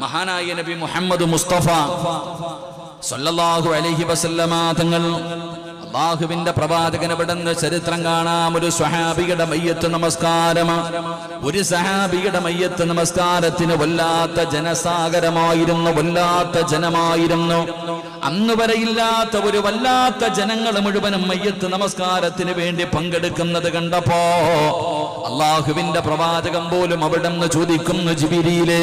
മഹാനായ നബി മുഹമ്മദ് മുസ്തഫ സല്ലല്ലാഹു അലൈഹി വസല്ലമ തങ്ങൾ അല്ലാഹുവിന്റെ പ്രവാചകൻ എവിടുന്ന് ചരിത്രം കാണാം. ഒരു സ്വഹാബിയുടെ മയ്യത്ത് നമസ്കാരം, ഒരു സഹാബിയുടെ മയ്യത്ത് നമസ്കാരത്തിന് വല്ലാത്ത ജനസാഗരമായിരുന്നു, വല്ലാത്ത ജനമായിരുന്നു. അന്ന് വരെ ഇല്ലാത്ത ഒരു വല്ലാത്ത ജനങ്ങൾ മുഴുവനും മയ്യത്ത് നമസ്കാരത്തിന് വേണ്ടി പങ്കെടുക്കുന്നത് കണ്ടപ്പോ അല്ലാഹുവിന്റെ പ്രവാചകൻ പോലും അവിടുന്ന് ചോദിക്കുന്നു, ജിബ്രീലേ,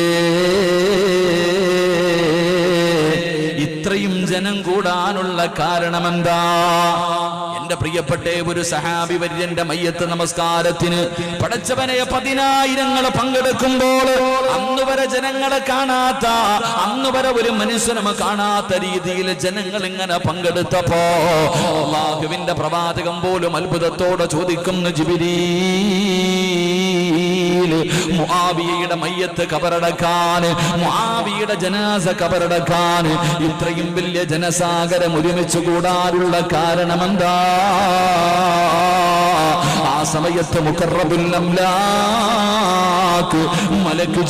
ഇത്രയും ജനം കൂടാനുള്ള കാരണമെന്താ? എന്റെ പ്രിയപ്പെട്ട ഒരു സഹാബി വര്യന്റെ മയ്യത്ത് നമസ്കാരത്തിന് പടച്ചവനെ 10,000 പങ്കെടുക്കുമ്പോൾ അന്ന് വരെ ജനങ്ങളെ കാണാത്ത, അന്ന് വരെ ഒരു മനുഷ്യനും കാണാത്ത രീതിയിൽ ജനങ്ങൾ ഇങ്ങനെ പങ്കെടുത്തപ്പോ അല്ലാഹുവിന്റെ പ്രവാചകൻ പോലും അത്ഭുതത്തോടെ ചോദിക്കുന്നു, ജിബ്രീൽ, മുആവിയയുടെ മയ്യത്ത് ഖബറടക്കാൻ, മുആവിയയുടെ ജനാസ ഖബറടക്കാൻ ഇത്രയും വലിയ ജനസാഗരം ഒരുമിച്ച് കൂടാനുള്ള കാരണമെന്താ? ആ സമയത്ത് മുഖറബുൽ അംലാക്ക് മലക്ക്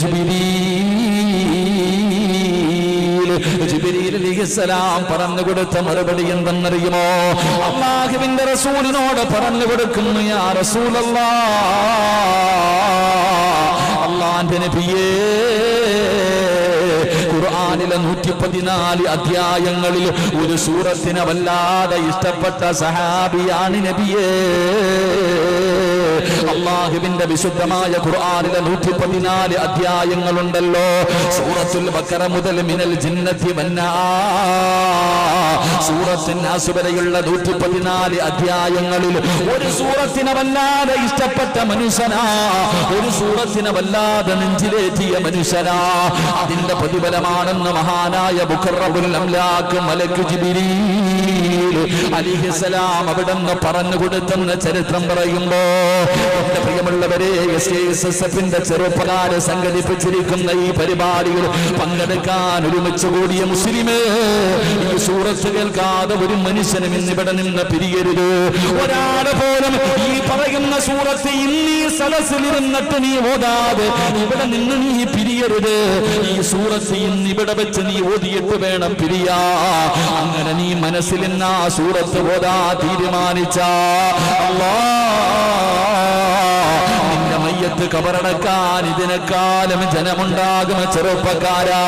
ജിബ്രീൽ അലൈഹിസ്സലാം പറഞ്ഞു കൊടുത്ത മറുപടി എന്തെന്നറിയുമോ? അല്ലാഹുവിന്റെ റസൂലിനോട് പറഞ്ഞു കൊടുക്കുന്നു, യാ റസൂലല്ലാഹ്, അല്ലാഹുവിന്റെ നബിയേ, ഖുർആനിലെ 114 അധ്യായങ്ങളിൽ ഒരു സൂറത്തിനെ വല്ലാതെ ഇഷ്ടപ്പെട്ട സഹാബിയാണ് നബിയേ. അല്ലാഹുവിന്റെ വിശുദ്ധമായ ഖുർആനിലെ 114 അധ്യായങ്ങളുണ്ടല്ലോ. സൂറത്തുൽ ബഖറ മുതൽ മിനൽ ജിന്നത്തി വന്നാസ്, സൂറത്തുൻ നാസ് വരെയുള്ള 114 അധ്യായങ്ങളിൽ ഒരു സൂറത്തിനെ വല്ലാതെ ഇഷ്ടപ്പെട്ട മനുഷ്യനാ, ഒരു സൂറത്തിനെ വല്ലാതെ നെഞ്ചിലേറ്റിയ മനുഷ്യനാ. അതിന്റെ പ്രതിഫലമാണെന്ന് മഹാനായ മുഖറബുൽ അംലാക്ക് മലക്ക് ജിബ്രീൽ അലൈഹിസ്സലാം അവിടുന്ന് പറഞ്ഞു കൊടുത്തെന്ന് ചരിത്രം പറയുമ്പോ, എന്റെ പ്രിയമുള്ളവരെ, SSFന്റെ ചെറുപ്പക്കാര് സംഘടിപ്പിച്ചിരിക്കുന്ന ഈ പരിപാടികൾ പങ്കെടുക്കാൻ ഒരുമിച്ച് കൂടിയ മുസ്ലിമേ, ഈ സൂറത്ത് കേൾക്കാതെ ഒരു മനുഷ്യനും ഇന്നിവിടെ നിന്ന് പിരിയരുത്. ഒരാളെ പോലും ഈ പറയുന്ന സൂറത്ത് ഇന്നീ സദസ്സിലിരുന്നിട്ട് നീ ഓതാതെ ഇവിടെ നിന്ന് നീ പിരിയരുത്. ഈ സൂറത്ത് ഇന്നിവിടെ വെച്ച് നീ ഓതിയിട്ട് വേണം പിരിയാ. അങ്ങനെ നീ മനസ്സിൽ നിന്ന് ആ സൂറത്ത് ഓതാ തീരുമാനിച്ച നിന്റെ മയ്യത്ത് ഖബറടക്കാൻ ഇതിനെക്കാളും ജനമുണ്ടാകും ചെറുപ്പക്കാരാ,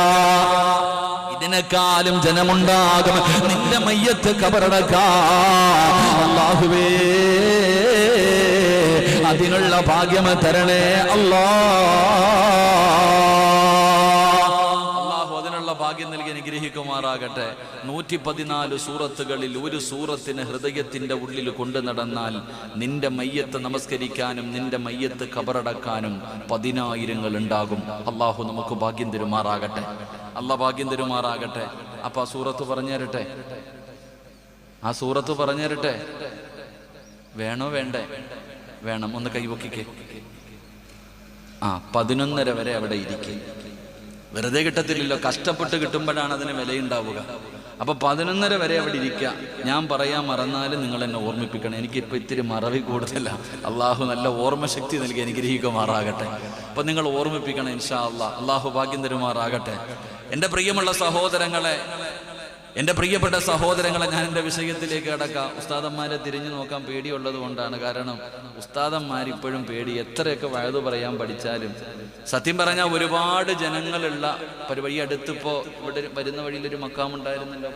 ഇതിനെക്കാളും ജനമുണ്ടാകും നിന്റെ മയ്യത്ത് ഖബറടക്കാൻ. അല്ലാഹുവേ, അതിനുള്ള ഭാഗ്യം തരണേ അല്ലാഹു, അതിനുള്ള ഭാഗ്യം നൽകി അനുഗ്രഹിക്കുമാറാകട്ടെ. 114 സൂറത്തുകളിൽ ഒരു സൂറത്തിന് ഹൃദയത്തിന്റെ ഉള്ളിൽ കൊണ്ടു നടന്നാൽ നിന്റെ മയ്യത്ത് നമസ്കരിക്കാനും നിന്റെ മയ്യത്ത് ഖബറടക്കാനും 10,000 ഉണ്ടാകും. അല്ലാഹു നമുക്ക് ഭാഗ്യം തരുമാറാകട്ടെ, അല്ലാഹ് ഭാഗ്യം തരുമാറാകട്ടെ. അപ്പൊ ആ സൂറത്ത് പറഞ്ഞു തരട്ടെ, ആ സൂറത്ത് പറഞ്ഞു തരട്ടെ. വേണോ വേണ്ടേ? വേണം. ഒന്ന് കൈവക്കിക്കേ. 11:30 വരെ അവിടെ ഇരിക്കും. വെറുതെ കിട്ടത്തില്ലല്ലോ, കഷ്ടപ്പെട്ട് കിട്ടുമ്പോഴാണ് അതിന് വിലയുണ്ടാവുക. അപ്പൊ 11:30 വരെ അവിടെ ഇരിക്കുക. ഞാൻ പറയാൻ മറന്നാലും നിങ്ങൾ എന്നെ ഓർമ്മിപ്പിക്കണം. എനിക്കിപ്പോൾ ഇത്തിരി മറവി കൂടുതലാണ്. അള്ളാഹു നല്ല ഓർമ്മശക്തി നൽകി അനുഗ്രഹിക്കുമാറാകട്ടെ. അപ്പൊ നിങ്ങൾ ഓർമ്മിപ്പിക്കണം ഇൻഷാ അല്ലാഹ്. അള്ളാഹു ഭാഗ്യം തരുമാറാകട്ടെ. എൻ്റെ പ്രിയമുള്ള സഹോദരങ്ങളെ, എൻ്റെ പ്രിയപ്പെട്ട സഹോദരങ്ങളെ, ഞാൻ എൻ്റെ വിഷയത്തിലേക്ക് കടക്കാം. ഉസ്താദന്മാരെ തിരിഞ്ഞു നോക്കാൻ പേടിയുള്ളത് കൊണ്ടാണ്. കാരണം ഉസ്താദന്മാരിപ്പോഴും പേടി. എത്രയൊക്കെ വഴുതു പറയാൻ പഠിച്ചാലും സത്യം പറഞ്ഞാൽ ഒരുപാട് ജനങ്ങളുള്ള പരിപാടി. അടുത്തിപ്പോൾ ഇവിടെ വരുന്ന വഴിയിലൊരു മക്കാമുണ്ടായിരുന്നല്ലോ,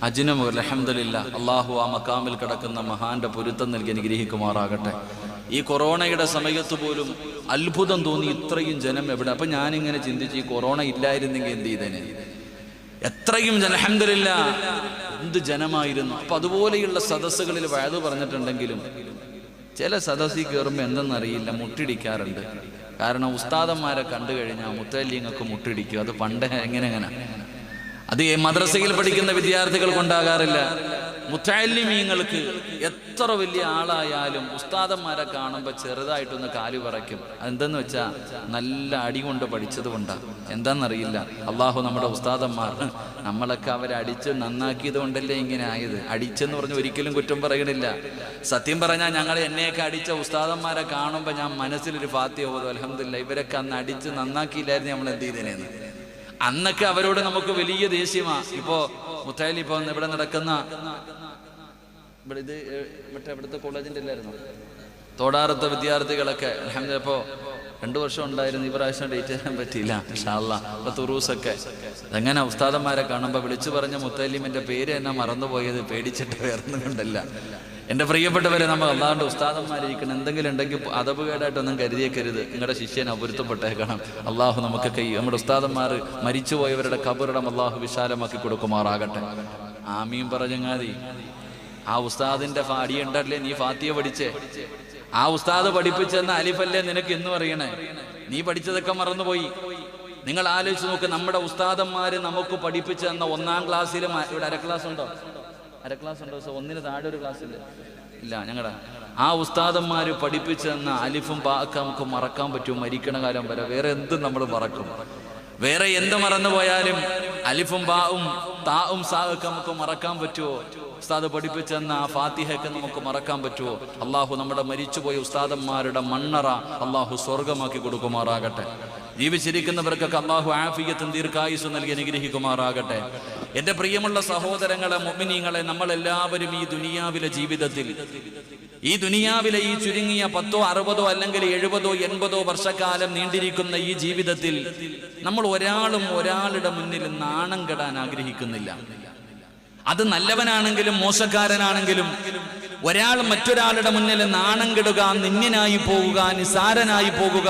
അജ്നമു. അൽഹംദുലില്ലാ, അള്ളാഹു ആ മക്കാമിൽ കിടക്കുന്ന മഹാന്റെ പൊരുത്തം നൽകി അനുഗ്രഹിക്കുമാറാകട്ടെ. ഈ കൊറോണയുടെ സമയത്ത് പോലും അത്ഭുതം തോന്നി, ഇത്രയും ജനം എവിടെ. അപ്പൊ ഞാനിങ്ങനെ ചിന്തിച്ച്, ഈ കൊറോണ ഇല്ലായിരുന്നെങ്കിൽ എന്ത് ചെയ്തേനെ? എത്രയും അൽഹംദുലില്ലാ, എന്ത് ജനമായിരുന്നു. അപ്പൊ അതുപോലെയുള്ള സദസ്സുകളിൽ വഅദ് പറഞ്ഞിട്ടുണ്ടെങ്കിലും ചില സദസ്സിൽ കയറുമ്പോൾ എന്തെന്നറിയില്ല, മുട്ടിടിക്കാറുണ്ട്. കാരണം ഉസ്താദന്മാരെ കണ്ടു കഴിഞ്ഞാൽ മുത്തല്ലിങ്ങൾക്ക് മുട്ടിടിക്കും. അത് പണ്ട് എങ്ങനെ അത് മദ്രസയിൽ പഠിക്കുന്ന വിദ്യാർത്ഥികൾക്കുണ്ടാകാറില്ല. മുത്തഅല്ലിമീങ്ങൾക്ക് എത്ര വലിയ ആളായാലും ഉസ്താദന്മാരെ കാണുമ്പോൾ ചെറുതായിട്ടൊന്ന് കാലു പറയ്ക്കും. അതെന്തെന്ന് വെച്ചാൽ നല്ല അടി കൊണ്ട് പഠിച്ചത് കൊണ്ടാണ്. എന്താണെന്നറിയില്ല. അള്ളാഹു നമ്മുടെ ഉസ്താദന്മാർ നമ്മളൊക്കെ അവരെ അടിച്ച് നന്നാക്കിയത് കൊണ്ടല്ലേ ഇങ്ങനെ ആയത്. അടിച്ചെന്ന് പറഞ്ഞ് ഒരിക്കലും കുറ്റം പറയണില്ല. സത്യം പറഞ്ഞാൽ ഞങ്ങൾ എന്നെയൊക്കെ അടിച്ച ഉസ്താദന്മാരെ കാണുമ്പോൾ ഞാൻ മനസ്സിലൊരു ഫാത്തിഹ ഓതും, അൽഹംദുലില്ലാഹ് ഇവരൊക്കെ അന്ന് അടിച്ച് നന്നാക്കിയില്ലായിരുന്നു നമ്മൾ എന്ത് ചെയ്തേനെന്ന്. അന്നൊക്കെ അവരോട് നമുക്ക് വലിയ ദേഷ്യമാണ്. ഇപ്പോൾ മുത്തഅല്ലി ഇപ്പോൾ ഇവിടെ നടക്കുന്ന ഇവിടുത്തെ കോളേജിൻ്റെ അല്ലായിരുന്നു തോടാറത്തെ വിദ്യാർത്ഥികളൊക്കെ അൽഹംദുലില്ലാഹ് ഇപ്പോൾ 2 വർഷം ഉണ്ടായിരുന്നു. ഈ പ്രാവശ്യം ഡേറ്റ് ചെയ്യാൻ പറ്റിയില്ല. ഇൻഷാ അല്ലാഹ് ഇപ്പോൾ തുറൂസൊക്കെ അതെങ്ങനെ ഉസ്താദന്മാരെ കാണുമ്പോൾ വിളിച്ചു പറഞ്ഞ മുത്തഅല്ലിമിൻ്റെ പേര് എന്നെ മറന്നുപോയത് പേടിച്ചിട്ട് വേറൊന്നും കൊണ്ടല്ല. എൻ്റെ പ്രിയപ്പെട്ടവരെ, നമ്മൾ അല്ലാണ്ട് ഉസ്താദന്മാരിരിക്കണം. എന്തെങ്കിലും ഉണ്ടെങ്കിൽ അതബ് കേടായിട്ടൊന്നും കരുതിയേക്കരുത്. നിങ്ങളുടെ ശിഷ്യനെ പൊരുത്തപ്പെട്ടേക്കണം. അള്ളാഹു നമുക്കൊക്കെ നമ്മുടെ ഉസ്താദന്മാർ മരിച്ചുപോയവരുടെ ഖബറിടം അള്ളാഹു വിശാലമാക്കി കൊടുക്കുമാറാകട്ടെ. ആമീൻ പറഞ്ഞങ്ങാതി. ആ ഉസ്താദിന്റെ അടിയുണ്ടല്ലേ നീ ഫാത്തിഹ പഠിച്ചേ? ആ ഉസ്താദ് പഠിപ്പിച്ചെന്ന അലിഫല്ലേ നിനക്ക് ഇന്നും അറിയണേ? നീ പഠിച്ചതൊക്കെ മറന്നുപോയി. നിങ്ങൾ ആലോചിച്ച് നോക്ക്. നമ്മുടെ ഉസ്താദന്മാര് നമുക്ക് പഠിപ്പിച്ചു തന്ന 1-ാം ക്ലാസ്സിലും ഇവിടെ അര ക്ലാസ് ഉണ്ടോ? ഒന്നിന് താഴെ ഒരു ക്ലാസ് ഇല്ല ഞങ്ങളുടെ ആ ഉസ്താദന്മാര് പഠിപ്പിച്ചു തന്ന അലിഫും ബാക്ക് നമുക്ക് മറക്കാൻ പറ്റും മരിക്കണ കാലം വരെ. വേറെ എന്തും നമ്മൾ മറക്കും. വേറെ എന്ത് മറന്നുപോയാലും അലിഫും ബാവും താവും സാഹൊക്കെ നമുക്ക് മറക്കാൻ പറ്റുമോ? ഉസ്താദ് പഠിപ്പിച്ചു തന്ന ആ ഫാത്തിഹയൊക്കെ നമുക്ക് മറക്കാൻ പറ്റുമോ? അള്ളാഹു നമ്മുടെ മരിച്ചുപോയ ഉസ്താദന്മാരുടെ മണ്ണറ അള്ളാഹു സ്വർഗമാക്കി കൊടുക്കുമാറാകട്ടെ. ജീവിച്ചിരിക്കുന്നവർക്കൊക്കെ അള്ളാഹു ആഫിയത്തും ദീർഘായുസ്സും നൽകി അനുഗ്രഹിക്കുമാറാകട്ടെ. എൻ്റെ പ്രിയമുള്ള സഹോദരങ്ങളെ, മുഅ്മിനീങ്ങളെ, നമ്മളെല്ലാവരും ഈ ദുനിയാവിലെ ജീവിതത്തിൽ, ഈ ദുനിയാവിലെ ഈ ചുരുങ്ങിയ 10, 60 അല്ലെങ്കിൽ 70, 80 വർഷക്കാലം നീണ്ടിരിക്കുന്ന ഈ ജീവിതത്തിൽ നമ്മൾ ഒരാളും ഒരാളുടെ മുന്നിൽ നാണം കെടാൻ ആഗ്രഹിക്കുന്നില്ല. അത് നല്ലവനാണെങ്കിലും മോശക്കാരനാണെങ്കിലും ഒരാൾ മറ്റൊരാളുടെ മുന്നിൽ നാണം കെടുക, നിന്യനായി പോവുക, നിസാരനായി പോകുക,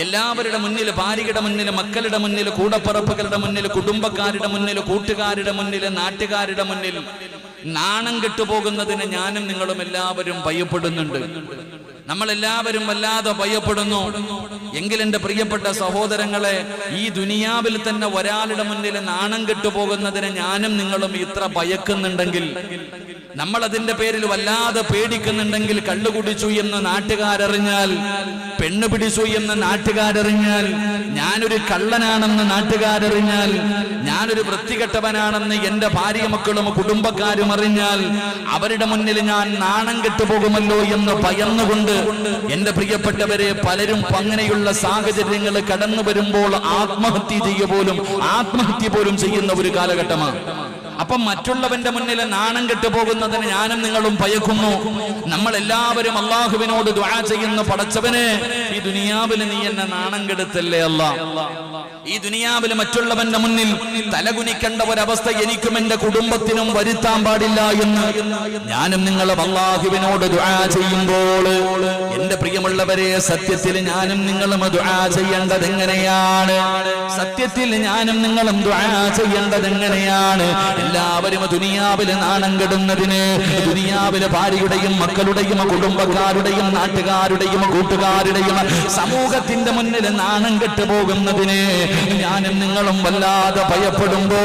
എല്ലാവരുടെ മുന്നിൽ, ഭാര്യയുടെ മുന്നിൽ, മക്കളുടെ മുന്നിൽ, കൂടപ്പറപ്പുകളുടെ മുന്നിൽ, കുടുംബക്കാരുടെ മുന്നിൽ, കൂട്ടുകാരുടെ മുന്നിൽ, നാട്ടുകാരുടെ മുന്നിൽ നാണം കെട്ടുപോകുന്നതിന് ഞാനും നിങ്ങളും എല്ലാവരും ഭയപ്പെടുന്നുണ്ട്. നമ്മളെല്ലാവരും വല്ലാതെ ഭയപ്പെടുന്നു. എങ്കിൽ എൻ്റെ പ്രിയപ്പെട്ട സഹോദരങ്ങളെ, ഈ ദുനിയാവിൽ തന്നെ ഒരാളുടെ മുന്നിൽ നാണം കെട്ടുപോകുന്നതിന് ഞാനും നിങ്ങളും ഇത്ര ഭയക്കുന്നുണ്ടെങ്കിൽ, നമ്മൾ അതിന്റെ പേരിൽ വല്ലാതെ പേടിക്കുന്നുണ്ടെങ്കിൽ, കള്ളു കുടിച്ചു എന്ന് നാട്ടുകാരറിഞ്ഞാൽ, പെണ്ണ് പിടിച്ചു എന്ന് നാട്ടുകാരറിഞ്ഞാൽ, ഞാനൊരു കള്ളനാണെന്ന് നാട്ടുകാരറിഞ്ഞാൽ, ഞാനൊരു വൃത്തികെട്ടവനാണെന്ന് എൻ്റെ ഭാര്യ മക്കളും കുടുംബക്കാരും അറിഞ്ഞാൽ അവരുടെ മുന്നിൽ ഞാൻ നാണം കെട്ടുപോകുമല്ലോ എന്ന് ഭയന്നുകൊണ്ട് എൻ്റെ പ്രിയപ്പെട്ടവരെ, പലരും അങ്ങനെയുള്ള സാഹചര്യങ്ങൾ കടന്നു വരുമ്പോൾ ആത്മഹത്യ പോലും ചെയ്യുന്ന ഒരു കാലഘട്ടമാണ്. അപ്പം മറ്റുള്ളവന്റെ മുന്നിൽ നാണം കെട്ടുപോകുന്നതിന് ഞാനും നിങ്ങളും ഭയക്കുന്നു. നമ്മൾ എല്ലാവരും അള്ളാഹുവിനോട് ദുആ ചെയ്യുന്ന, പടച്ചവനെ ഈ ദുനിയാവിൽ നീ എന്നെ നാണം കെടുത്തല്ലേ അല്ലാ. ഈ ദുനിയാവിൽ മറ്റുള്ളവന്റെ മുന്നിൽ തലകുനിക്കേണ്ട ഒരവസ്ഥ എനിക്കും എന്റെ കുടുംബത്തിനും വരുത്താൻ പാടില്ല എന്ന് ഞാനും നിങ്ങളും അള്ളാഹുവിനോട് ദുആ ചെയ്യുമ്പോൾ, എന്റെ പ്രിയമുള്ളവരെ, സത്യത്തിൽ ഞാനും നിങ്ങളും ദുആ ചെയ്യേണ്ടത് എങ്ങനെയാണ്? സത്യത്തിൽ ഞാനും നിങ്ങളും ദുആ ചെയ്യേണ്ടത് എങ്ങനെയാണ്? എല്ലാവരും ദുനിയാവിലെ നാണം കെടുന്നതിന്, ദുനിയാവിലെ ഭാര്യയുടെയും മക്കളുടെയും കുടുംബക്കാരുടെയും നാട്ടുകാരുടെയും കൂട്ടുകാരുടെയും സമൂഹത്തിന്റെ മുന്നിൽ നാണം കെട്ടു പോകുന്നതിന് ഞാനും നിങ്ങളും വല്ലാതെ ഭയപ്പെടുമ്പോ,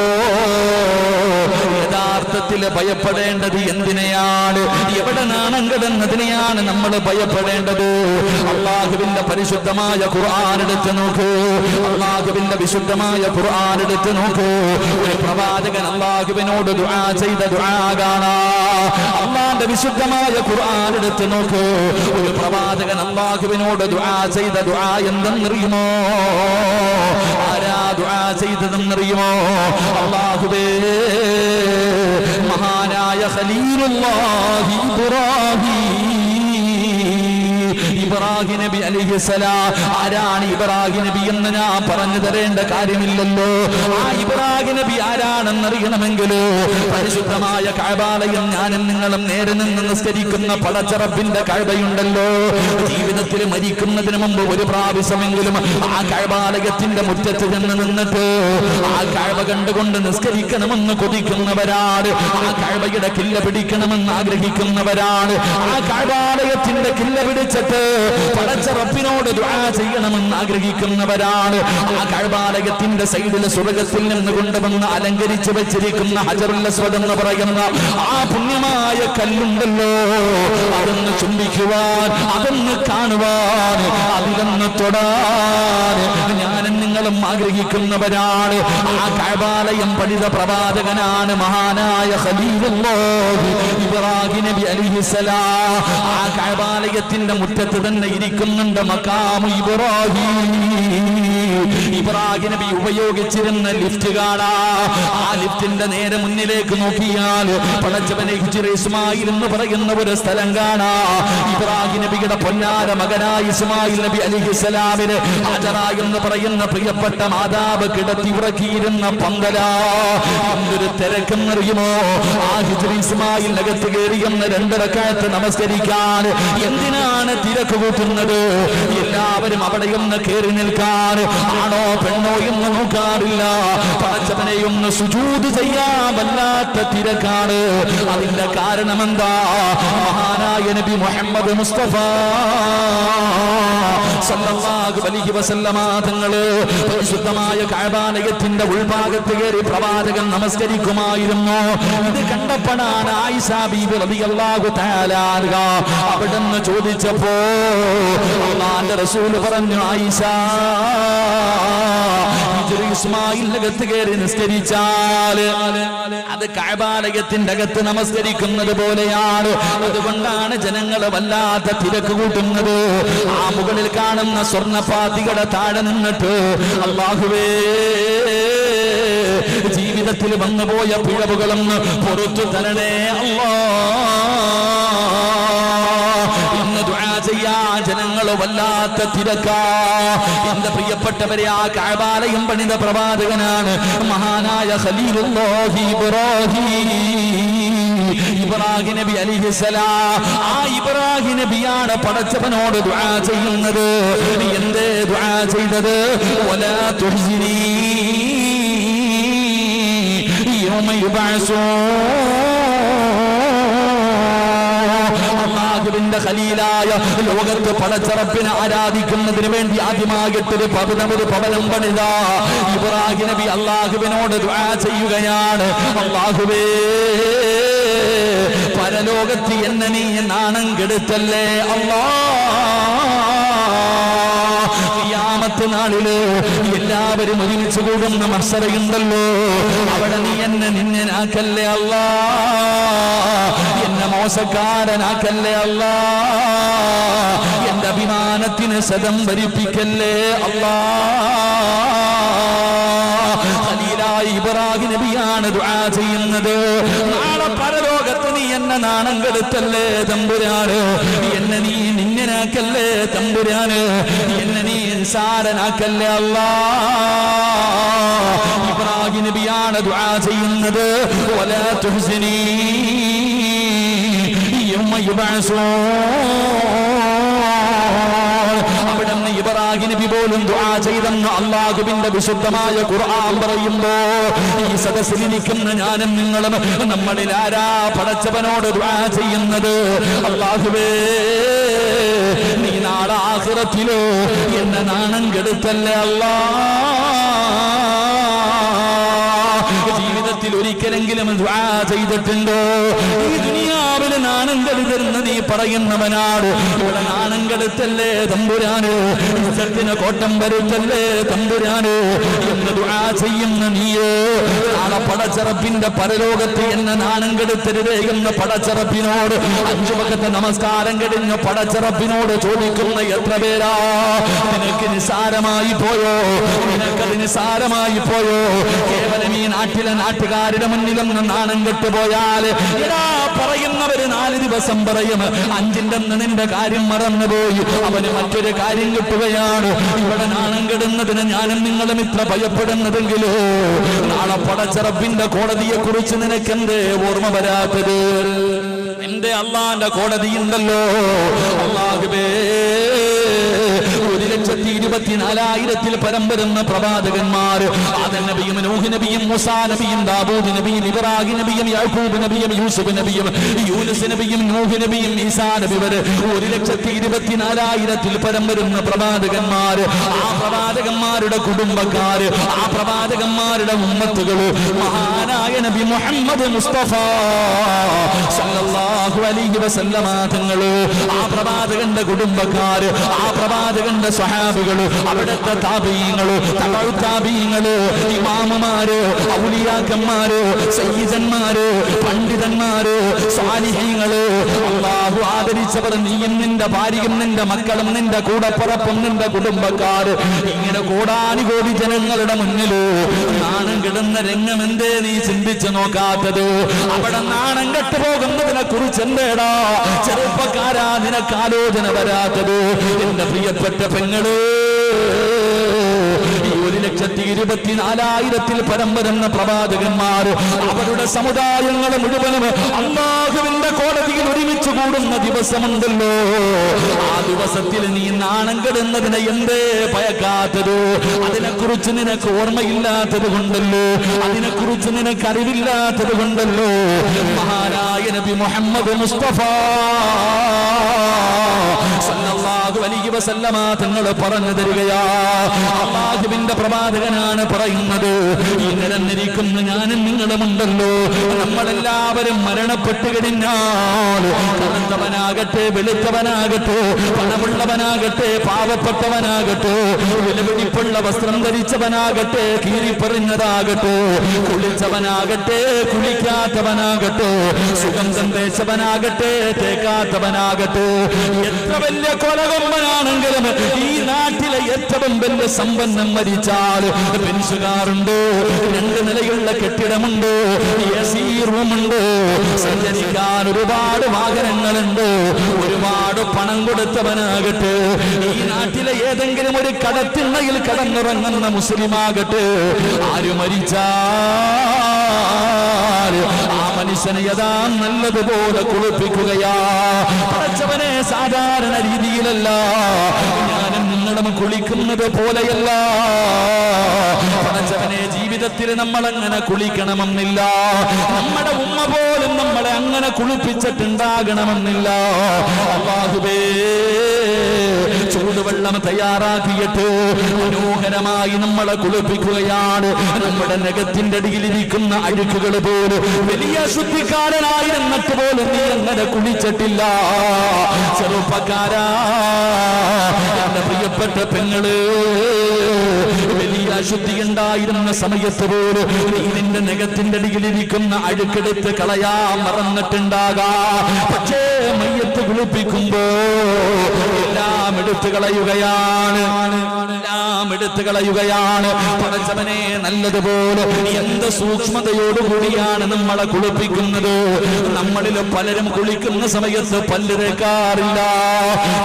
യഥാർത്ഥത്തിൽ ഭയപ്പെടേണ്ടത് എന്തിനെയാണ്? എവിടെ നാണം കെടുന്നതിനെയാണ് നമ്മൾ ഭയപ്പെടേണ്ടത്? അള്ളാഹുവിന്റെ പരിശുദ്ധമായ ഖുർആൻ എടുത്ത് നോക്കൂ. അള്ളാഹുവിന്റെ വിശുദ്ധമായ ഖുർആൻ എടുത്ത് നോക്കൂ. ഒരു പ്രവാചകൻ അള്ളാഹുവിനോട് ദുആ ചെയ്ത ദുആ കാണാം. അള്ളാഹുവിന്റെ വിശുദ്ധമായ ഖുർആൻ എടുത്ത് നോക്കൂ. ഒരു പ്രവാചകൻ അള്ളാഹുവിനോട് ദുആ ചെയ്ത ദുആ എന്തെന്നറിയുമോ? ആരാ ദുആ ചെയ്തതെന്നറിയുമോ? അല്ലാഹുവേ, മഹാനായ ഖലീലുല്ലാഹി ഇബ്രാഹിം നബി അലൈഹിസ്സലാം. ആരാണ് ഇബ്രാഹിം നബി എന്ന് ഞാൻ പറഞ്ഞു തരേണ്ട കാര്യമില്ലല്ലോ. ആ ഇബ്രാഹിം നബി ആരാണെന്നറിയണമെങ്കിൽ പരിശുദ്ധമായ കഅബാലയം ഞാനും നിങ്ങളും നേരെ നിന്ന് നിസ്കരിക്കുന്ന പടച്ചറപ്പിന്റെ കഅബയുണ്ടല്ലോ, ജീവിതത്തിൽ മരിക്കുന്നതിന് മുമ്പ് ഒരു പ്രാവശ്യമെങ്കിലും ആ കഅബാലയത്തിന്റെ മുറ്റത്ത് ചെന്ന് നിന്നിട്ട് ആ കഅബ കണ്ടുകൊണ്ട് നിസ്കരിക്കണമെന്ന് കൊതിക്കുന്നവരാണ്. ആ കഅബയുടെ കില്ല പിടിക്കണമെന്ന് ആഗ്രഹിക്കുന്നവരാണ്. ആ കഅബാലയത്തിന്റെ കില്ല പിടിച്ചിട്ട് പടച്ച റബ്ബിനോട് ദുആ ചെയ്യണമെന്ന് ആഗ്രഹിക്കുന്നവരാണ്. ആ കഅബാലയത്തിന്റെ സൈഡിലെ സ്വർഗ്ഗത്തിൽ നിന്ന് കൊണ്ടുവന്ന് അലങ്കരിച്ചു വെച്ചിരിക്കുന്ന ഹജറുൽ അസ്വദ് എന്ന് പറയുന്ന ആ പുണ്യമായ കല്ലുണ്ടല്ലോ, അതൊന്ന് ചുംബിക്കുവാൻ, അതൊന്ന് കാണുവാൻ, അതിലൊന്ന് തൊടാൻ ഞാനും നിങ്ങളും ആഗ്രഹിക്കുന്നവരാണ്. ആ കഅബാലയം പണിത പ്രവാചകനാണ് മഹാനായ ഖലീലുല്ലാഹ് ഇബ്രാഹിം നബി അലൈഹിസ്സലാം. ആ കഅബാലയത്തിന്റെ മുറ്റത്ത് തന്നെ ഇരിക്കുന്നുണ്ട് മഖാമു ഇബ്രാഹിം. ഇബ്രാഹിം നബി ഉപയോഗിച്ചിരുന്ന ലിഫ്റ്റ് കാണാം. ആ ലിഫ്റ്റിന്റെ നേരെ മുന്നിലേക്ക് നോക്കിയാൽ പടച്ചവനെ ഹിജ്റ ഇസ്മായിൽ എന്ന് പറയുന്ന ഒരു സ്ഥലം കാണാം. ഇബ്രാഹിം നബിയുടെ പൊന്നാര മകനായ ഇസ്മായിൽ നബി അലൈഹിസ്സലാമിന് ഹാജറ എന്ന് പറയുന്ന പ്രിയപ്പെട്ട മാതാവ് കിടത്തി ഉറക്കിയിരുന്ന പന്തല. എന്തൊരു തിരക്കെന്നറിയുമോ? ആ ഹിജ്റ ഇസ്മായിൽ അകത്ത് കയറിയെന്ന 2 റക്അത്ത് നമസ്കരിക്കാൻ എന്തിനാണ് തിരക്ക് കൂട്ടുന്നത്? എല്ലാവരും അവിടെയൊന്ന് കയറി നിൽക്കാൻ, ആണോ പെണ്ണോ എന്ന് നോക്കാറില്ല. പടച്ചവനെയൊന്ന് സുജൂദ് ചെയ്യാൻ വല്ലാത്ത തിരക്കാണ്. അതിന്റെ കാരണം എന്താ? മഹാനായ നബി മുഹമ്മദ് മുസ്തഫ സല്ലല്ലാഹു അലൈഹി വസല്ലമ തങ്ങള് പരിശുദ്ധമായ കഅബാലയത്തിന്റെ ഉൾഭാഗത്ത് കയറി പ്രവാചകൻ നമസ്കരിക്കുമായിരുന്നു. ഇത് കണ്ടപ്പോഴാണ് ആയിഷ ബീബി റളിയല്ലാഹു തആല അൻഹ അവിടുന്ന് ചോദിച്ചപ്പോ അല്ലാഹുവിന്റെ റസൂൽ പറഞ്ഞു, ആയിഷ ഇസ്മായിൽ അകത്ത് കയറി നിസ്കരിച്ചാൽ അത് കഅബാലയത്തിന്റെ അകത്ത് നമസ്കരിക്കുന്നത് പോലെയാണ്. അതുകൊണ്ടാണ് ജനങ്ങൾ വല്ലാത്ത തിരക്ക് കൂട്ടുന്നത്. ആ മുകളിൽ കാണുന്ന സ്വർണ്ണപാതികളുടെ താഴെ നിന്നിട്ട് അല്ലാഹുവേ ജീവിതത്തിൽ വന്നുപോയ പിഴവുകളൊന്ന് പുറത്തു തരണേ അല്ലാഹ്, ദുആ ചെയ്യാൻ ജനങ്ങൾ വല്ലാത്ത തിരക്കാ. എന്റെ പ്രിയപ്പെട്ടവരെ, ആ കഅബാലയം പണിത പ്രവാചകനാണ് മഹാനായ ഖലീലുല്ലാഹി ഇബ്രാഹിം നബി അലൈഹിസ്സലാം. ആ ഇബ്രാഹിം നബിയാണ് പടച്ചവനോട് ദുആ ചെയ്യുന്നത്. എന്തേ ദുആ ചെയ്തത്? വലാ തുഹ്സിനി യൗമ അല്ലാഹുവിന്റെ ഖലീലായ ലോകത്ത് പടച്ച റബ്ബിനെ ആരാധിക്കുന്നതിന് വേണ്ടി ആദ്യമായിട്ടൊരു ഭവനം പണിത ഇബ്രാഹിം നബി അല്ലാഹുവിനോട് ദുആ ചെയ്യുകയാണ്. അല്ലാഹുവേ, പരലോകത്ത് എന്നെ നീ നാണം കെടുത്തല്ലേ ഖിയാമത്ത് നാളില് എല്ലാവരും ഒരുമിച്ച് കൂടുന്ന മഹ്ശറയുണ്ടല്ലോ, അവിടെ നീ എന്നെ നിന്നനാക്കല്ലേ അല്ലാ, എന്നെ മോശക്കാരനാക്കല്ലേ അല്ലാ, എന്റെ അഭിമാനത്തിന് സദം ഭരിപ്പിക്കല്ലേ അല്ലാ. ഖലീലായ ഇബ്രാഹിം നബിയാണ് ദുആ ചെയ്യുന്നത്. നാളെ പരലോകത്ത് നീ എന്നെ നാണം കെടുത്തല്ലേ തമ്പുരാന്, എന്നെ നീ നിന്നനാക്കല്ലേ തമ്പുരാന്, എന്നെ നീ നിസാരനാക്കല്ലേ അല്ലാ. ഇബ്രാഹിം നബിയാണ് ദുആ ചെയ്യുന്നത്. വലാ തുഹ്സിനി യൗമ അവിടുന്ന് ഇബ്രാഹിം നബി പോലും ദുആ ചെയ്തെന്ന് അല്ലാഹുവിന്റെ വിശുദ്ധമായ ഖുർആൻ പറയുമ്പോ ഈ സദസ്സിൽ നിൽക്കുന്ന ഞാനും നിങ്ങളും നമ്മളിൽ ആരാ പടച്ചവനോട് ദുആ ചെയ്യുന്നത്? അല്ലാഹുവേ, നീ നാളെ ആഖിറത്തിലോ എന്നെ നാണം കെടുത്തല്ലേ അല്ലാ. ജീവിതത്തിൽ ഒരിക്കലെങ്കിലും ദുആ ചെയ്തിട്ടുണ്ടോ? ഈ ദുനിയാവിൽ നാണം കെടുത്തരുന്ന നീ പറയുന്നവനാണ്. ഇവിടെ നാണം കെടുത്തല്ലേ തമ്പുരാന്, ഇസ്സത്തിന് കോട്ടം വരുത്തല്ലേ തമ്പുരാന് എന്ന് ദുആ ചെയ്യുന്ന നീയോ നാളെ പടച്ചറപ്പിന്റെ പരലോകത്ത് എന്നെ നാണം കെടുത്തരുതേ എന്ന് പടച്ചറപ്പിനോട് 5 വഖത്ത് നമസ്കാരം കഴിഞ്ഞ് പടച്ചറപ്പിനോട് ചോദിക്കുന്ന എത്ര പേരാ? നിനക്ക് നിസാരമായി പോയോ? നിനക്കത് നിസാരമായി പോയോ? കേവലം ഈ നാട്ടിലെ നാട്ടുകാരുടെ മുന്നിലൊന്ന് നാണം കെട്ടുപോയാൽ എടാ പറയുന്നവര് 4 ദിവസം പറയും 5ന്റെ നിന്റെ കാര്യം മറന്നുപോയി, അവന് മറ്റൊരു കാര്യം കിട്ടുകയാണ്. ഇവിടെ നാണം കെടുന്നതിന് ഞാനും നിങ്ങളും ഇത്ര ഭയപ്പെടുന്നതെങ്കിലോ നാളെ പടച്ചറപ്പിന്റെ കോടതിയെ കുറിച്ച് നിനക്കെന്തേ ഓർമ്മ വരാത്തത്? എന്റെ അള്ളാന്റെ കോടതി ഉണ്ടല്ലോ. അല്ലാഹുവേ, 1 1,24,000 പരം വരുന്ന പ്രവാചകന്മാര്, ആദം നബിയും നൂഹ് നബിയും മൂസാ നബിയും ദാവൂദ് നബിയും ഇബ്രാഹിം നബിയും യാക്കൂബ് നബിയും യൂസുഫ് നബിയും യൂനുസ് നബിയും നൂഹ് നബിയും ഈസാ നബി വരെ 1,24,000 പരം വരുന്ന പ്രവാചകന്മാര്, ആ പ്രവാചകന്മാരുടെ കുടുംബക്കാര്, ആ പ്രവാചകന്മാരുടെ ഉമ്മത്തുകള് മഹാനായ നബി മുഹമ്മദ് മുസ്തഫ സല്ലല്ലാഹു അലൈഹി വസല്ലമ തങ്ങള്, ആ പ്രവാചകന്റെ കുടുംബക്കാര്, ആ പ്രവാചകന്റെ സ്വഹാബികള്, അവിടുത്തെ താബീങ്ങള്, തബഉ താബീങ്ങള്, ഇമാമുമാര്, ഔലിയാക്കന്മാര്, സയ്യിദന്മാര്, പണ്ഡിതന്മാര്, സ്വാലിഹീങ്ങള്, അല്ലാഹു ആദരിച്ചവർ, നീയും നിന്റെ ഭാര്യയും നിന്റെ മക്കളും നിന്റെ കൂടപ്പുറപ്പും നിന്റെ കുടുംബക്കാര്, ഇങ്ങനെ കോടാനുകോടി ജനങ്ങളുടെ മുന്നില് നാണം കിടന്ന രംഗം എന്തേ നീ ചിന്തിച്ചു നോക്കാത്തത്? അവിടെ നാണം കെട്ടു പോകുന്നതിനെ കുറിച്ച് എന്തേടാ ചെറുപ്പക്കാരാ നിനക്ക് ആലോചന വരാത്തത്? എന്റെ പ്രിയപ്പെട്ട പെങ്ങള്, 1,24,000 പരം വരുന്ന പ്രവാചകന്മാർ, അവരുടെ സമുദായങ്ങൾ മുഴുവനും അല്ലാഹുവിന്റെ കോടതിയിൽ ഒരുമിച്ച് കൂടുന്ന ദിവസമുണ്ടല്ലോ, ആ ദിവസത്തിൽ നീ നാണം കെടുന്നതിനെ എന്തേ ഭയക്കാത്തത്? അതിനെക്കുറിച്ച് നിനക്ക് ഓർമ്മയില്ലാത്തത് കൊണ്ടല്ലോ, അതിനെക്കുറിച്ച് നിനക്ക് അറിവില്ലാത്തത് കൊണ്ടല്ലോ. മഹാനായ നബി മുഹമ്മദ് മുസ്തഫ സല്ലല്ലാഹു അലൈഹി വസല്ലമ തങ്ങൾ പറഞ്ഞു തരികയാ, അല്ലാഹുവിന്റെ പ്രവാചകനാണ് പറയുന്നത്, ഈ നിരന്നിരിക്കുന്ന ഞാനും നിങ്ങളുമുണ്ടല്ലോ, നമ്മളെല്ലാവരും മരണപ്പെട്ടു കഴിഞ്ഞാൽ കറുത്തവനാകട്ടെ വെളുത്തവനാകട്ടെ, പണമുള്ളവനാകട്ടെ പാവപ്പെട്ടവനാകട്ടെ, വിലപിടിപ്പുള്ള വസ്ത്രം ധരിച്ചവനാകട്ടെ കീറിപ്പറിഞ്ഞതാകട്ടെ, കുളിച്ചവനാകട്ടെ കുളിക്കാത്തവനാകട്ടെ, സുഗന്ധം തേച്ചവനാകട്ടെ തേക്കാത്തവനാകട്ടെ, എത്ര വലിയ കൊലകൊമ്പനാണെങ്കിലും ഈ നാട്ടിലെ ഏറ്റവും വലിയ സമ്പന്നം മരിച്ചാൽ പെൻഷുകാരുണ്ട്, 2 നിലയുള്ള കെട്ടിടമുണ്ട്, AC റൂമുണ്ട്, സഞ്ചരിക്കാൻ ഒരുപാട് വാഹനങ്ങളുണ്ട്, ഒരുപാട് പണം കൊടുത്തവനാകട്ടെ, ഈ നാട്ടിലെ ഏതെങ്കിലും ഒരു കടത്തിണ്ണയിൽ കടന്നുറങ്ങുന്ന മുസ്ലിമാകട്ടെ, ആര് മരിച്ചാൽ ആ മനുഷ്യനെ യഥാ നല്ലതുപോലെ കുളിപ്പിക്കുകയാ. പഠിച്ചവനെ സാധാരണ രീതിയിലല്ല, ഞാനും നിങ്ങളും കുളിക്കുന്നത് പോലെയല്ല. പഠിച്ചവനെ ജീവിതത്തിൽ നമ്മൾ അങ്ങനെ കുളിക്കണമെന്നില്ല, നമ്മുടെ ഉമ്മ പോലും നമ്മളെ അങ്ങനെ കുളിപ്പിച്ചിട്ടുണ്ടാകണമെന്നില്ല. അല്ലാഹുവേ, ചൂടുവെള്ളം തയ്യാറാക്കിയിട്ട് മനോഹരമായി നമ്മളെ കുളിപ്പിക്കുകയാണ്. നമ്മുടെ നഖത്തിന്റെ അടിയിലിരിക്കുന്ന അഴുക്കുകൾ പോലും വലിയ ശുദ്ധിക്കാരനായിരുന്നിട്ട് പോലും നീ അങ്ങനെ കുളിച്ചിട്ടില്ല. ചെറുപ്പക്കാരാ, എന്റെ പ്രിയപ്പെട്ട പെങ്ങള്, വലിയ അശുദ്ധി ഉണ്ടായിരുന്ന സമയത്ത് പോലും നീ നിന്റെ നഖത്തിന്റെ അടിയിലിരിക്കുന്ന അഴുക്കെടുത്ത് കളയാൻ മറന്നിട്ടുണ്ടാകാം. പക്ഷേ മയ്യത്ത് കുളിപ്പിക്കുമ്പോ എല്ലാം എടുത്തു കളയുകയാണ്, എല്ലാം എടുത്തു കളയുകയാണ്. പടച്ചവനെ, നല്ലതുപോലെ എന്ത് സൂക്ഷ്മതയോടുകൂടിയാണ് നമ്മളെ കുളിപ്പിക്കുന്നത്. നമ്മളിൽ പലരും കുളിക്കുന്ന സമയത്ത് പല്ല് തേക്കാറില്ല,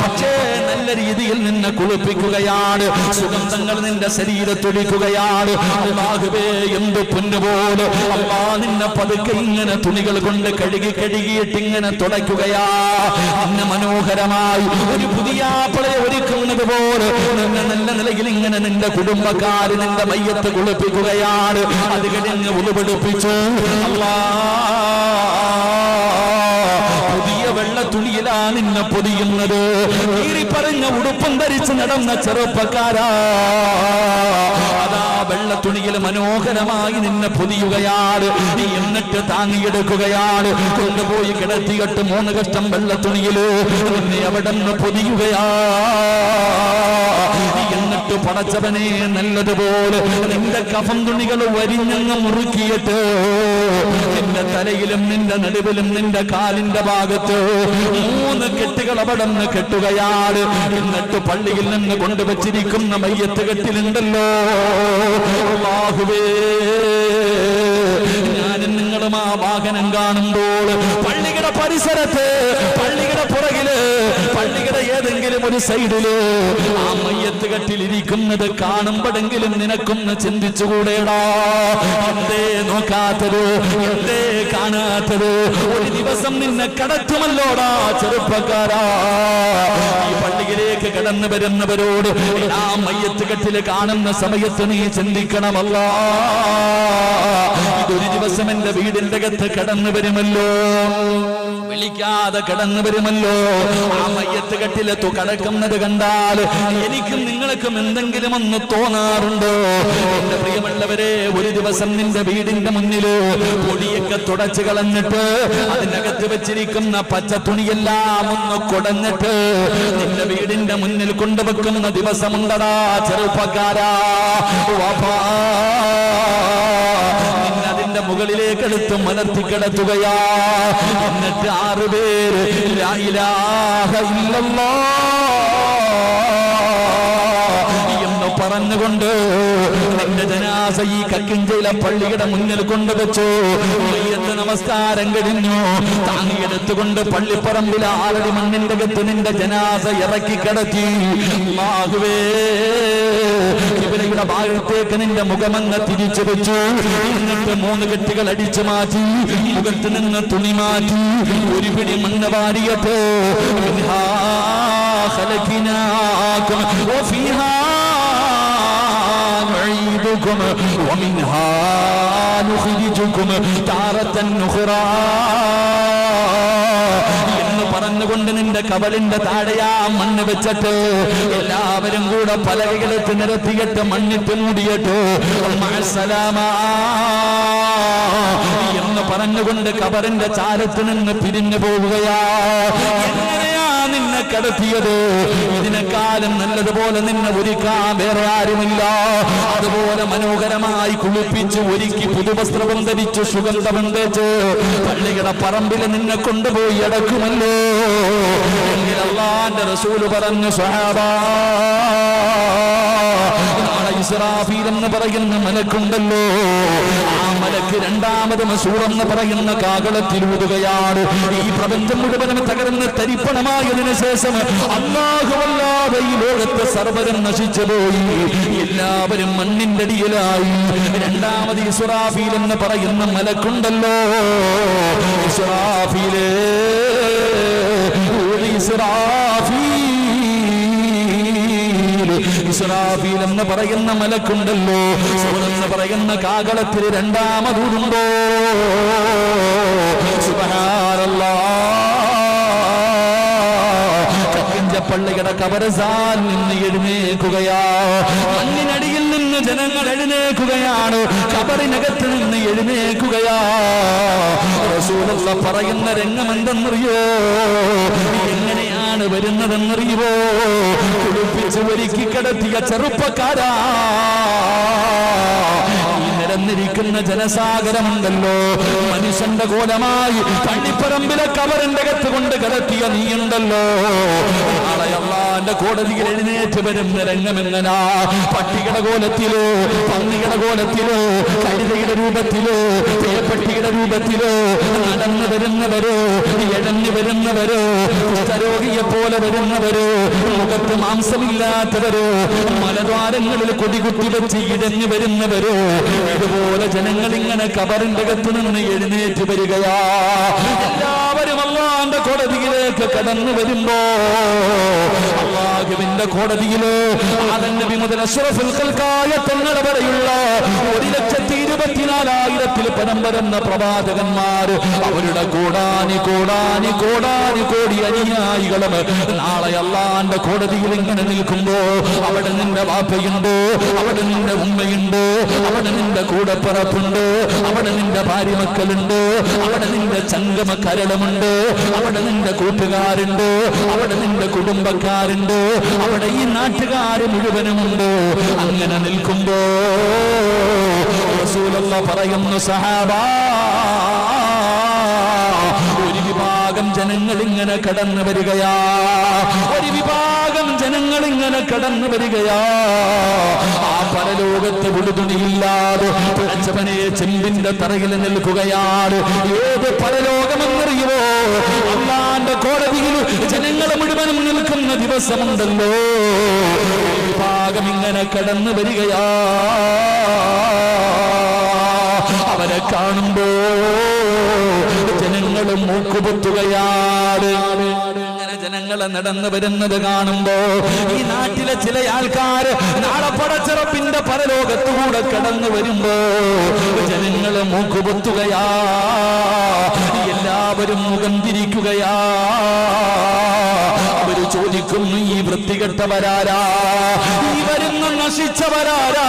പക്ഷേ നല്ല രീതിയിൽ നിന്നെ കുളിപ്പിക്കുകയാണ്, സുഗന്ധങ്ങൾ നിന്റെ ശരീരത്തൊടിക്കുകയാണ്. അല്ലാഹുവേ, എന്ത് പൊന്നുപോലെ അല്ലാ നിന്നെ പതുക്കെ ഇങ്ങനെ തുണികൾ കൊണ്ട് കഴുകിയിട്ട് ഇങ്ങനെ തുടയ്ക്കുകയാ. നിന്നെ മനോഹരമായി ഒരു പുതിയ ആപ്പിളെ ഒരുക്കുന്നത് പോലെ നിന്നെ നല്ല നിലയിൽ ഇങ്ങനെ നിന്റെ കുടുംബക്കാര് നിന്റെ മയ്യത്ത് കുളിപ്പിക്കുകയാണ്. അത് കഴിഞ്ഞ് ഉളുപെടുപ്പിച്ചു. അല്ലാ, പുതിയ വെള്ള തുണിയിലാ നിന്നെ പൊതിയുന്നത്. കീറി പറഞ്ഞ ഉടുപ്പും ധരിച്ച് നടന്ന ചെറുപ്പക്കാരാ, അതാ വെള്ള തുണിയിൽ മനോഹരമായി നിന്നെ പൊതിയുകയാണ്. എന്നിട്ട് താങ്ങിയെടുക്കുകയാണ്, കൊണ്ടുപോയി കിടത്തിയിട്ട് 3 കഷ്ടം വെള്ള തുണിയില് നിന്നെ അവിടെ നിന്ന് പൊതിയുകയാ. എന്നിട്ട് പടച്ചവനെ, നല്ലതുപോലെ നിന്റെ കഫം തുണികൾ വരിഞ്ഞങ്ങ് മുറുക്കിയിട്ട് നിന്റെ തലയിലും നിന്റെ നടുവിലും നിന്റെ കാലിന്റെ ഭാഗത്ത് 3 കെട്ടുകൾ അവിടെ നിന്ന് കെട്ടുകയാണ്. എന്നിട്ട് പള്ളിയിൽ നിന്ന് കൊണ്ടുവച്ചിരിക്കുന്ന മയ്യത്ത് കെട്ടിലുണ്ടല്ലോ, അല്ലാഹുവേ, ഞാനും നിങ്ങളും ആ വാഹനം കാണുമ്പോൾ പള്ളിയുടെ പരിസരത്ത്, പള്ളിയുടെ പുറകില് പള്ളിയുടെ ഏതെങ്കിലും ഒരു സൈഡില് ആ മയ്യത്ത് കെട്ടിലിരിക്കുന്നത് കാണുമ്പോഴെങ്കിലും നിനക്കൊന്ന് ചിന്തിച്ചുകൂടെടാ? എന്തേ നോക്കാത്തത്? എന്തേ കാണാത്തത്? ഒരു ദിവസം നിന്നെ കടത്തുമല്ലോടാ ചെറുപ്പക്കാരാ. ഈ പള്ളിയിലേക്ക് കടന്നു വരുന്നവരോട് ആ മയ്യത്ത് കെട്ടില് കാണുന്ന സമയത്ത് നീ ചിന്തിക്കണമല്ല, ഇതൊരു ദിവസം എന്റെ വീടിന്റെ അകത്ത് കടന്നു വരുമല്ലോ, വിളിക്കാതെ കടന്നു വരുമല്ലോ. ആ മയ്യത്ത് കെട്ടിലെത്തു കടക്കുന്നത് കണ്ടാൽ എനിക്കും നിങ്ങൾക്കും എന്തെങ്കിലും ഒന്ന് തോന്നാറുണ്ടോ? എന്റെ പ്രിയമുള്ളവരെ, ഒരു ദിവസം നിന്റെ വീടിന്റെ മുന്നില് പൊടിയൊക്കെ തുടച്ചു കളഞ്ഞിട്ട് അതിനകത്ത് വെച്ചിരിക്കുന്ന പച്ച തുണിയെല്ലാം ഒന്ന് കുടഞ്ഞിട്ട് നിന്റെ വീടിന്റെ മുന്നിൽ കൊണ്ടുവെക്കുന്ന ദിവസമുണ്ടടാ ചെറുപ്പക്കാരാ. നിന്നതിന്റെ മുകളിലേക്ക് എടുത്ത് മലർത്തി കിടത്തുകയാ. എന്നിട്ട് 6 പേര് ലാ ഇലാഹ ഇല്ലല്ലാഹ് എന്ന് പറഞ്ഞുകൊണ്ട് നിന്റെ ജനാസ ഈ കക്കിഞ്ചയിലെ പള്ളിയുടെ മുന്നിൽ കൊണ്ടുവച്ചു. മയ്യത്ത് നമസ്കാരം കഴിഞ്ഞു. താങ്ങിയെടുത്തുകൊണ്ട് പള്ളിപ്പറമ്പിൽ 6 അടി മണ്ണിന്റെ അകത്ത് നിന്റെ ജനാസ ഇറക്കി കിടത്തി. അല്ലാഹുവേ, ഇവരുടെ ഭാഗത്തേക്ക് നിന്റെ മുഖമങ്ങ് തിരിച്ചു വെച്ചു. എന്നിട്ട് 3 കെട്ടുകൾ അടിച്ചു മാറ്റി, മുഖത്ത് നിന്ന് തുണി മാറ്റി, ഒരു പിടി മണ്ണ് വാരിയിട്ട് മിൻഹാ ഖലഖനാകും വഫീഹാ നുഈദുകും വമിൻഹാ നുഖ്രിജുകും താറത്തൻ ഉഖ്റാ എന്ന് പറഞ്ഞുകൊണ്ട് നിന്റെ കവളിന്റെ താഴെയാ മണ്ണ് വെച്ചിട്ട് എല്ലാവരും കൂടെ പലകകളെത്ത് നിരത്തിയിട്ട് മണ്ണിട്ട് മൂടിയിട്ട് മഅസ്സലാമാ എന്ന് പറഞ്ഞുകൊണ്ട് കബറിന്റെ ചാരത്ത് നിന്ന് പിരിഞ്ഞു പോവുകയാ. എങ്ങനെയാ നിന്നെ കടത്തിയത്? ഇതിനെക്കാലം നല്ലതുപോലെ നിന്നെ ഒരുക്കാൻ വേറെ ആരുമില്ല. അതുപോലെ മനോഹരമായി കുളിപ്പിച്ച് ഒരുക്കി പുതുവസ്ത്രവും ധരിച്ച് സുഗന്ധവും തേച്ച് പള്ളിയുടെ പറമ്പിൽ നിന്നെ കൊണ്ടുപോയി അടക്കുമല്ലോ. എങ്കിൽ അല്ലാഹുവിന്റെ റസൂൽ പറഞ്ഞു, സ്വഹാബാ, നാളെ ഇസ്രാഫീൽ എന്ന് പറയുന്ന മലക്കുണ്ടല്ലോ, ആ മലക്ക് 2ാമത് മസൂർ എന്ന് പറയുന്ന കാകളത്തിൽ ഊതുകയാണ്. ഈ പ്രപഞ്ചം മുഴുവനും തകർന്ന് തരിപ്പണമായതിനു ശേഷം അല്ലാഹുവല്ലാതെ ഈ ലോകത്തെ സർവ്വരും നശിച്ചു പോയി. എല്ലാവരും മണ്ണിന്റെ അടിയിലായി. 2ാമത് ഇസ്രാഫീൽ എന്ന് പറയുന്ന മലക്കുണ്ടല്ലോ, ഇസ്രാഫീലേ ഇസ്രാഫീൽ എന്ന് പറയുന്ന മലക്കുണ്ടല്ലോ, എന്ന് പറയുന്ന കാകളത്തിൽ 2ാമതൂടുമ്പോ പള്ളിയുടെ കബറസാൽ നിന്ന് എഴുന്നേൽക്കുകയാ. മണ്ണിനടിയിൽ നിന്ന് ജനങ്ങൾ എഴുന്നേൽക്കുകയാണ്, കബറിനകത്ത് നിന്ന് എഴുന്നേൽക്കുകയാ. റസൂലുള്ള പറയുന്ന രംഗമെന്തെന്നറിയോ? എങ്ങനെയാണ് വരുന്നതെന്നറിയുമോ? കുളിപ്പിച്ച് ഒരുക്കി കിടത്തിയ ചെറുപ്പക്കാരാ, നിരന്നിരിക്കുന്ന ജനസാഗരമുണ്ടല്ലോ, മനുഷ്യന്റെ കോലമായി പള്ളിപ്പറമ്പിലെ കബറിന്റെ അകത്ത് കൊണ്ട് കിടത്തിയ നീയുണ്ടല്ലോ, നാളെ അല്ലാഹുവിന്റെ കോടതിയിൽ എഴുന്നേറ്റ് വരുന്ന രംഗമെങ്ങനാ? പട്ടിയുടെ കോലത്തിലോ, പന്നിയുടെ കോലത്തിലോ, കഴുതയുടെ രൂപത്തിലോ, പേപ്പട്ടിയുടെ രൂപത്തിലോ നടന്നു വരുന്നവരോ, ഇഴഞ്ഞു വരുന്നവരോ, കുഷ്ഠരോഗിയെ പോലെ വരുന്നവരോ, മുഖത്ത് മാംസമില്ലാത്തവരോ, മലദ്വാരങ്ങളിൽ കൊടികുത്തി വെച്ച് ഇഴഞ്ഞു വരുന്നവരോ, ഇതുപോലെ ജനങ്ങൾ ഇങ്ങനെ കബറിന്റെ അകത്ത് നിന്ന് എഴുന്നേറ്റ് വരികയാ. എല്ലാവരും അല്ലാഹുവിന്റെ കോടതിയിലേക്ക് കടന്നു വരുമ്പോ അല്ലാഹുവിന്റെ കോടതിയില് ആദം നബി മുതൽ അഷ്റഫുൽ ഖൽഖായ തങ്ങൾ വരെയുള്ള 1,24,000 പരം വരുന്ന പ്രവാചകന്മാർ, അവരുടെ കോടാനി കോടാനി കോടാനി കോടി അനുയായികളും നാളെ അല്ലാഹുവിന്റെ കോടതിയിൽ ഇങ്ങനെ നിൽക്കുമ്പോ അവിടെ നിന്റെ വാപ്പയുണ്ട്, അവിടെ നിന്റെ ഉമ്മയുണ്ട്, അവിടെ നിന്റെ കൂടപ്പിറപ്പുണ്ട്, അവിടെ നിന്റെ ഭാര്യ മക്കളുണ്ട്, അവിടെ നിന്റെ ചങ്കമ കരടമുണ്ട്, അവിടെ നിന്റെ കൂട്ടുകാരുണ്ട്, അവിടെ നിന്റെ കുടുംബക്കാരുണ്ട്, അവിടെ ഈ നാട്ടുകാര് മുഴുവനുമുണ്ട്. അങ്ങനെ നിൽക്കുമ്പോ റസൂലുള്ളാഹി പറയുന്നു, സഹാബാ, ഒരു വിഭാഗം ജനങ്ങൾ ഇങ്ങനെ കടന്നു വരികയാ, ഒരു വിഭാഗം ജനങ്ങൾ ഇങ്ങനെ കടന്നു വരികയാ. ആ പരലോക പരലോകത്ത് ഉടുതുണിയില്ലാതെ പടച്ചവനെ ചെമ്പിന്റെ തറയിൽ നിൽക്കുകയാണ്. ഏത് പരലോകമെന്നറിയുമോ? അല്ലാഹുവിന്റെ കോടതിയിൽ ജനങ്ങൾ മുഴുവനും നിൽക്കുന്ന ദിവസമുണ്ടല്ലോ. വിഭാഗം ഇങ്ങനെ കടന്നു വരികയാ. അവരെ കാണുമ്പോ ജനങ്ങളും മൂക്കുപൊത്തുകയാണ്. ജനങ്ങളെ നടന്നു വരുന്നത് കാണുമ്പോ ഈ നാട്ടിലെ ചില ആൾക്കാര് നാളെ പടച്ചറപ്പിന്റെ പരലോകത്തുകൂടെ കടന്നു വരുമ്പോ ജനങ്ങളെ മൂക്കുപൊത്തുകയാ. എല്ലാവരും മുഖം തിരിക്കുകയാ. അവര് ചോദിക്കുന്നു, ഈ വൃത്തികെട്ടവരാരാ? ഈ വരുന്ന നശിച്ചവരാരാ?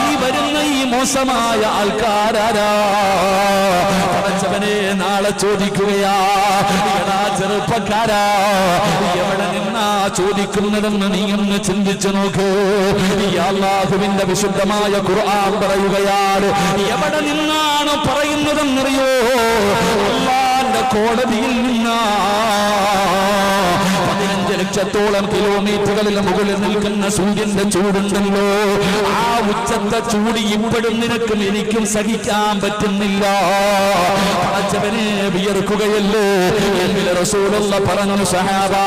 ഈ വരുന്ന ഈ മോശമായ ആൾക്കാരാരാ? പടച്ചവനെ നാളെ ചോദിക്കുകയാ, എടാ ചെറുപ്പക്കാരാ, എവിടെ നിന്നാ ചോദിക്കുന്നതെന്ന് നീ ഒന്ന് ചിന്തിച്ചു നോക്ക്. ഈ അല്ലാഹുവിന്റെ വിശുദ്ധമായ ഖുർആൻ പറയുകയാണ്, എവിടെ നിന്നാണ് പറയുന്നതെന്നറിയോ? അല്ലാഹുവിന്റെ കോടതിയിൽ നിന്നാ. 15 ലക്ഷത്തോളം കിലോമീറ്ററുകളിൽ മുകളിൽ നിൽക്കുന്ന സൂര്യന്റെ ചൂടുണ്ടല്ലോ, ആ ഉച്ചത്തെ ചൂട് ഇപ്പോഴും നിനക്കും എനിക്കും സഹിക്കാൻ പറ്റുന്നില്ല. പടച്ചവനെ വിയർക്കുകയല്ലേ. റസൂലുള്ള പറഞ്ഞു, സഹാബാ,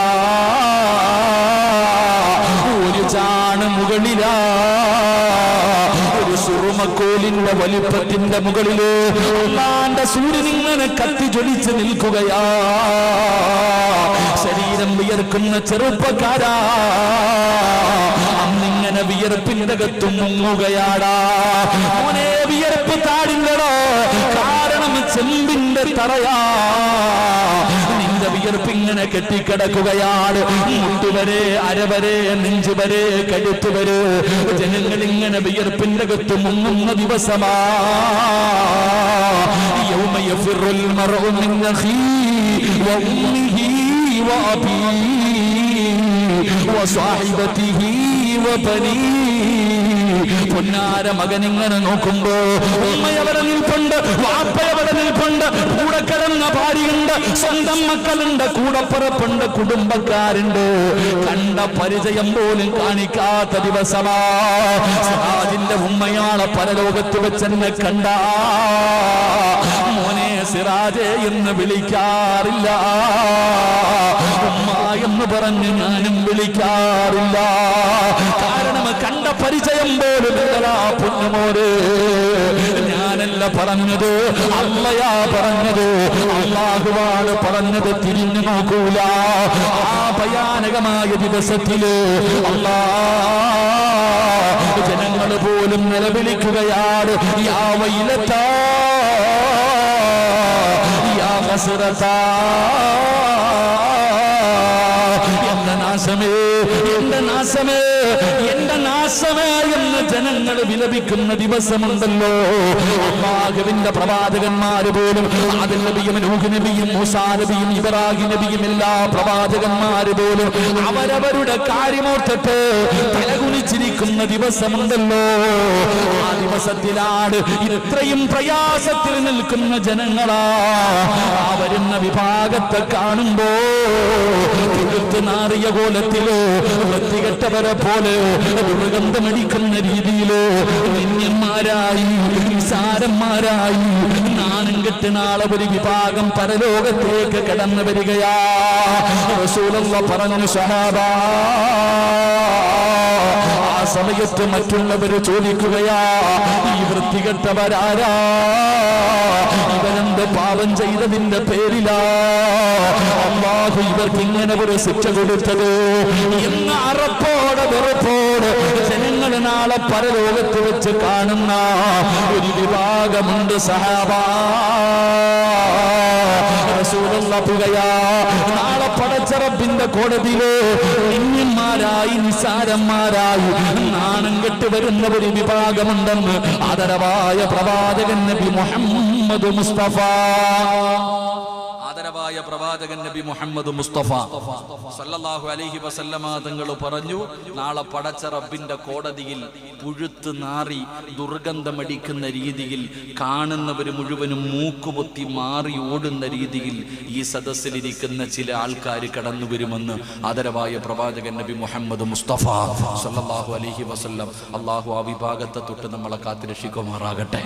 ഒരു ചാണ് മുകളിലാ, ഒരു സുറുമക്കോലിന്റെ വലിപ്പത്തിന്റെ മുകളില് അല്ലാഹുവിന്റെ സൂര്യൻ ഇങ്ങനെ കത്തി ജ്വലിച്ച് നിൽക്കുകയാ. ശരീരം വിയർക്കുന്ന ചെറുപ്പക്കാരാ, അന്നിങ്ങനെ വിയർപ്പിന്റെ അകത്തും മുങ്ങുകയാടാ. മോനെ, വിയർപ്പ് താടില്ലടോ, കാരണം ചെമ്പിന്റെ തറയാ. നിന്റെ വിയർപ്പിങ്ങനെ കെട്ടിക്കിടക്കുകയാണ്. മുട്ടുവരെ, അരവരെ, നെഞ്ചുവരെ, കഴുത്തുവരെ ജനങ്ങൾ ഇങ്ങനെ വിയർപ്പിന്റെ അകത്ത് മുങ്ങുന്ന ദിവസമാ. യൗമ യഫിറുൽ മർഉ മിൻ അഖീഹി വഉമ്മിഹി വഅബീഹി വസാഹിബതിഹി വബനീഹി. പൊന്നാര മകൻ ഇങ്ങനെ നോക്കുമ്പോ ഉമ്മയവിടെ നിൽപ്പുണ്ട്, വാപ്പയവിടെ നിൽപ്പുണ്ട്, കൂടെ കിടന്ന ഭാര്യയുണ്ട്, സ്വന്തം മക്കളുണ്ട്, കൂടപ്പുറപ്പുണ്ട്, കുടുംബക്കാരുണ്ട്. കണ്ട പരിചയം പോലും കാണിക്കാത്ത ദിവസമാ. സിറാജിന്റെ ഉമ്മയാളെ പരലോകത്ത് വെച്ചെന്നെ കണ്ട മോനെ സിറാജെ എന്ന് വിളിക്കാറില്ല, ഉമ്മ എന്ന് പറഞ്ഞ് ഞാനും വിളിക്കാറില്ല. കാരണം കണ്ട പരിചയം പോലും ഇല്ലടാ പൊന്നുമോര്. ഞാനല്ല പറഞ്ഞത്, അല്ലയാ പറഞ്ഞത്, അല്ലാഹുവാണ് പറഞ്ഞത്. തിരിഞ്ഞു നോക്കൂല. ആ ഭയാനകമായ ദിവസത്തില് അല്ലാഹ് ജനങ്ങൾ പോലും നിലവിളിക്കുകയാണ്, യാ വൈലത്താ, യാ ഹസ്റത്താ, എന്റെ നാശമേ, എന്റെ നാശമേ, എന്റെ നാശമേ എന്ന് ജനങ്ങൾ വിലപിക്കുന്ന ദിവസമുണ്ടല്ലോ. അല്ലാഹുവിന്റെ പ്രവാചകന്മാര് പോലും, ആദം നബിയും നൂഹ് നബിയും മൂസാ നബിയും ഇബ്രാഹിം നബിയും എല്ലാ പ്രവാചകന്മാര് പോലും അവരവരുടെ കാര്യമോർത്തിട്ട് തലകുനിച്ചിരിക്കുന്ന ദിവസമുണ്ടല്ലോ. ആ ദിവസത്തിലാണ് ഇത്രയും പ്രയാസത്തിൽ നിൽക്കുന്ന ജനങ്ങളാ. ആ വരുന്ന വിഭാഗത്തെ കാണുമ്പോ നാറിയ കോലത്തിലോ വൃത്തികെട്ടവരെ പോലെ ദുർഗന്ധമടിക്കുന്ന രീതിയിലോ നിന്യന്മാരായി, നിസാരന്മാരായി നാണം കെട്ട് നാളെ ഒരു വിഭാഗം പരലോകത്തേക്ക് കടന്നു വരികയാ. റസൂലുള്ളാഹി പറഞ്ഞു, സഹാബാ, ആ സമയത്ത് മറ്റുള്ളവര് ചോദിക്കുകയാ, ഈ വൃത്തികെട്ടവരാരാ? ഇവരെന്ത് പാപം ചെയ്തതിന്റെ പേരിലാ അല്ലാഹു ഇവർക്ക് ഇങ്ങനെ ഒരു ശിക്ഷ കൊടുത്തത് എന്ന അറപ്പോടെ വെറുപ്പോടെ ജനങ്ങൾ നാളെ പരലോകത്ത് വെച്ച് കാണുന്ന ഒരു വിഭാഗമുണ്ട്. സഹാബാ, റസൂലുള്ളാഹിയാ, നാളെ പടച്ചറപ്പിന്റെ കോടതിയില് നിന്യന്മാരായി, നിസാരന്മാരായി നാണം കെട്ട് വരുന്ന ഒരു വിഭാഗമുണ്ടെന്ന് ആദരവായ പ്രവാചകൻ നബി മുഹമ്മദ് മുസ്തഫ. ആദരവായ ആദരവായ പ്രവാചകൻ നബി മുഹമ്മദ് മുസ്തഫ സല്ലല്ലാഹു അലൈഹി വസല്ലമ തങ്ങൾ പറഞ്ഞു, നാളെ പടച്ച റബ്ബിന്റെ കോടതിയിൽ പുഴുത്ത് നാറി ദുർഗന്ധമടിക്കുന്ന രീതിയിൽ, കാണുന്നവർ മുഴുവനും മൂക്കുപൊത്തി മാറി ഓടുന്ന രീതിയിൽ ഈ സദസ്സിലിരിക്കുന്ന ചില ആൾക്കാർ കടന്നു വരുമെന്ന് ആദരവായ പ്രവാചകൻ നബി മുഹമ്മദ് മുസ്തഫ സല്ലല്ലാഹു അലൈഹി വസല്ലം. അള്ളാഹു ആ വിഭാഗത്തെ തൊട്ട് നമ്മളെ കാത്തുരക്ഷിക്കുമാറാകട്ടെ.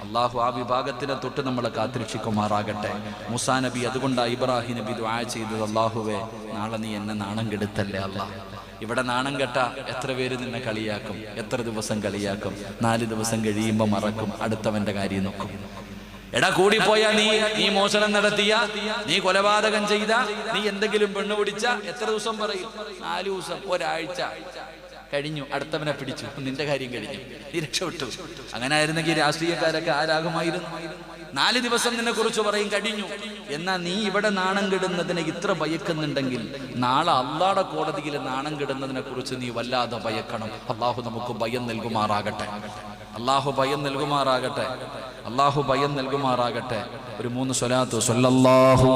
അള്ളാഹു ആ വിഭാഗത്തിനെ തൊട്ട് നമ്മളെ കാത്തുരക്ഷിക്കുമാറാകട്ടെ. മൂസാ നബി അതുകൊണ്ടാണ് ഇബ്രാഹിം നബി ദുആ ചെയ്തത്, അള്ളാഹുവേ നാളെ നീ എന്നെ നാണം കെടുത്തല്ലേ അല്ലാഹ്. ഇവിടെ നാണം കെട്ട എത്ര പേര് നിന്നെ കളിയാക്കും, എത്ര ദിവസം കളിയാക്കും, 4 ദിവസം കഴിയുമ്പോൾ മറക്കും, അടുത്തവന്റെ കാര്യം നോക്കും. എടാ കൂടിപ്പോയാ നീ മോഷണം നടത്തിയ, നീ കൊലപാതകം ചെയ്ത, നീ എന്തെങ്കിലും പെണ്ണു പിടിച്ച എത്ര ദിവസം പറയും? 4 ദിവസം, ഒരാഴ്ച കഴിഞ്ഞു, അടുത്തവനെ പിടിച്ചു, നിന്റെ കാര്യം കഴിഞ്ഞു, നീ രക്ഷപ്പെട്ടു. അങ്ങനെ ആയിരുന്നെങ്കിൽ രാഷ്ട്രീയക്കാരൊക്കെ ആരാകുമായിരുന്നു? 4 ദിവസം നിന്നെ കുറിച്ച് പറയും, കഴിഞ്ഞു. എന്നാ നീ ഇവിടെ നാണം കെടുന്നതിനെ ഇത്ര ഭയക്കുന്നുണ്ടെങ്കിൽ നാളെ അള്ളാഹുടെ കോടതിയിൽ നാണം കെടുന്നതിനെ കുറിച്ച് നീ വല്ലാതെ ഭയക്കണം. അള്ളാഹു നമുക്ക് ഭയം നൽകുമാറാകട്ടെ. അള്ളാഹു ഭയം നൽകുമാറാകട്ടെ. അള്ളാഹു ഭയം നൽകുമാറാകട്ടെ. ഒരു 3 സ്വലാത്ത് സ്വല്ലല്ലാഹു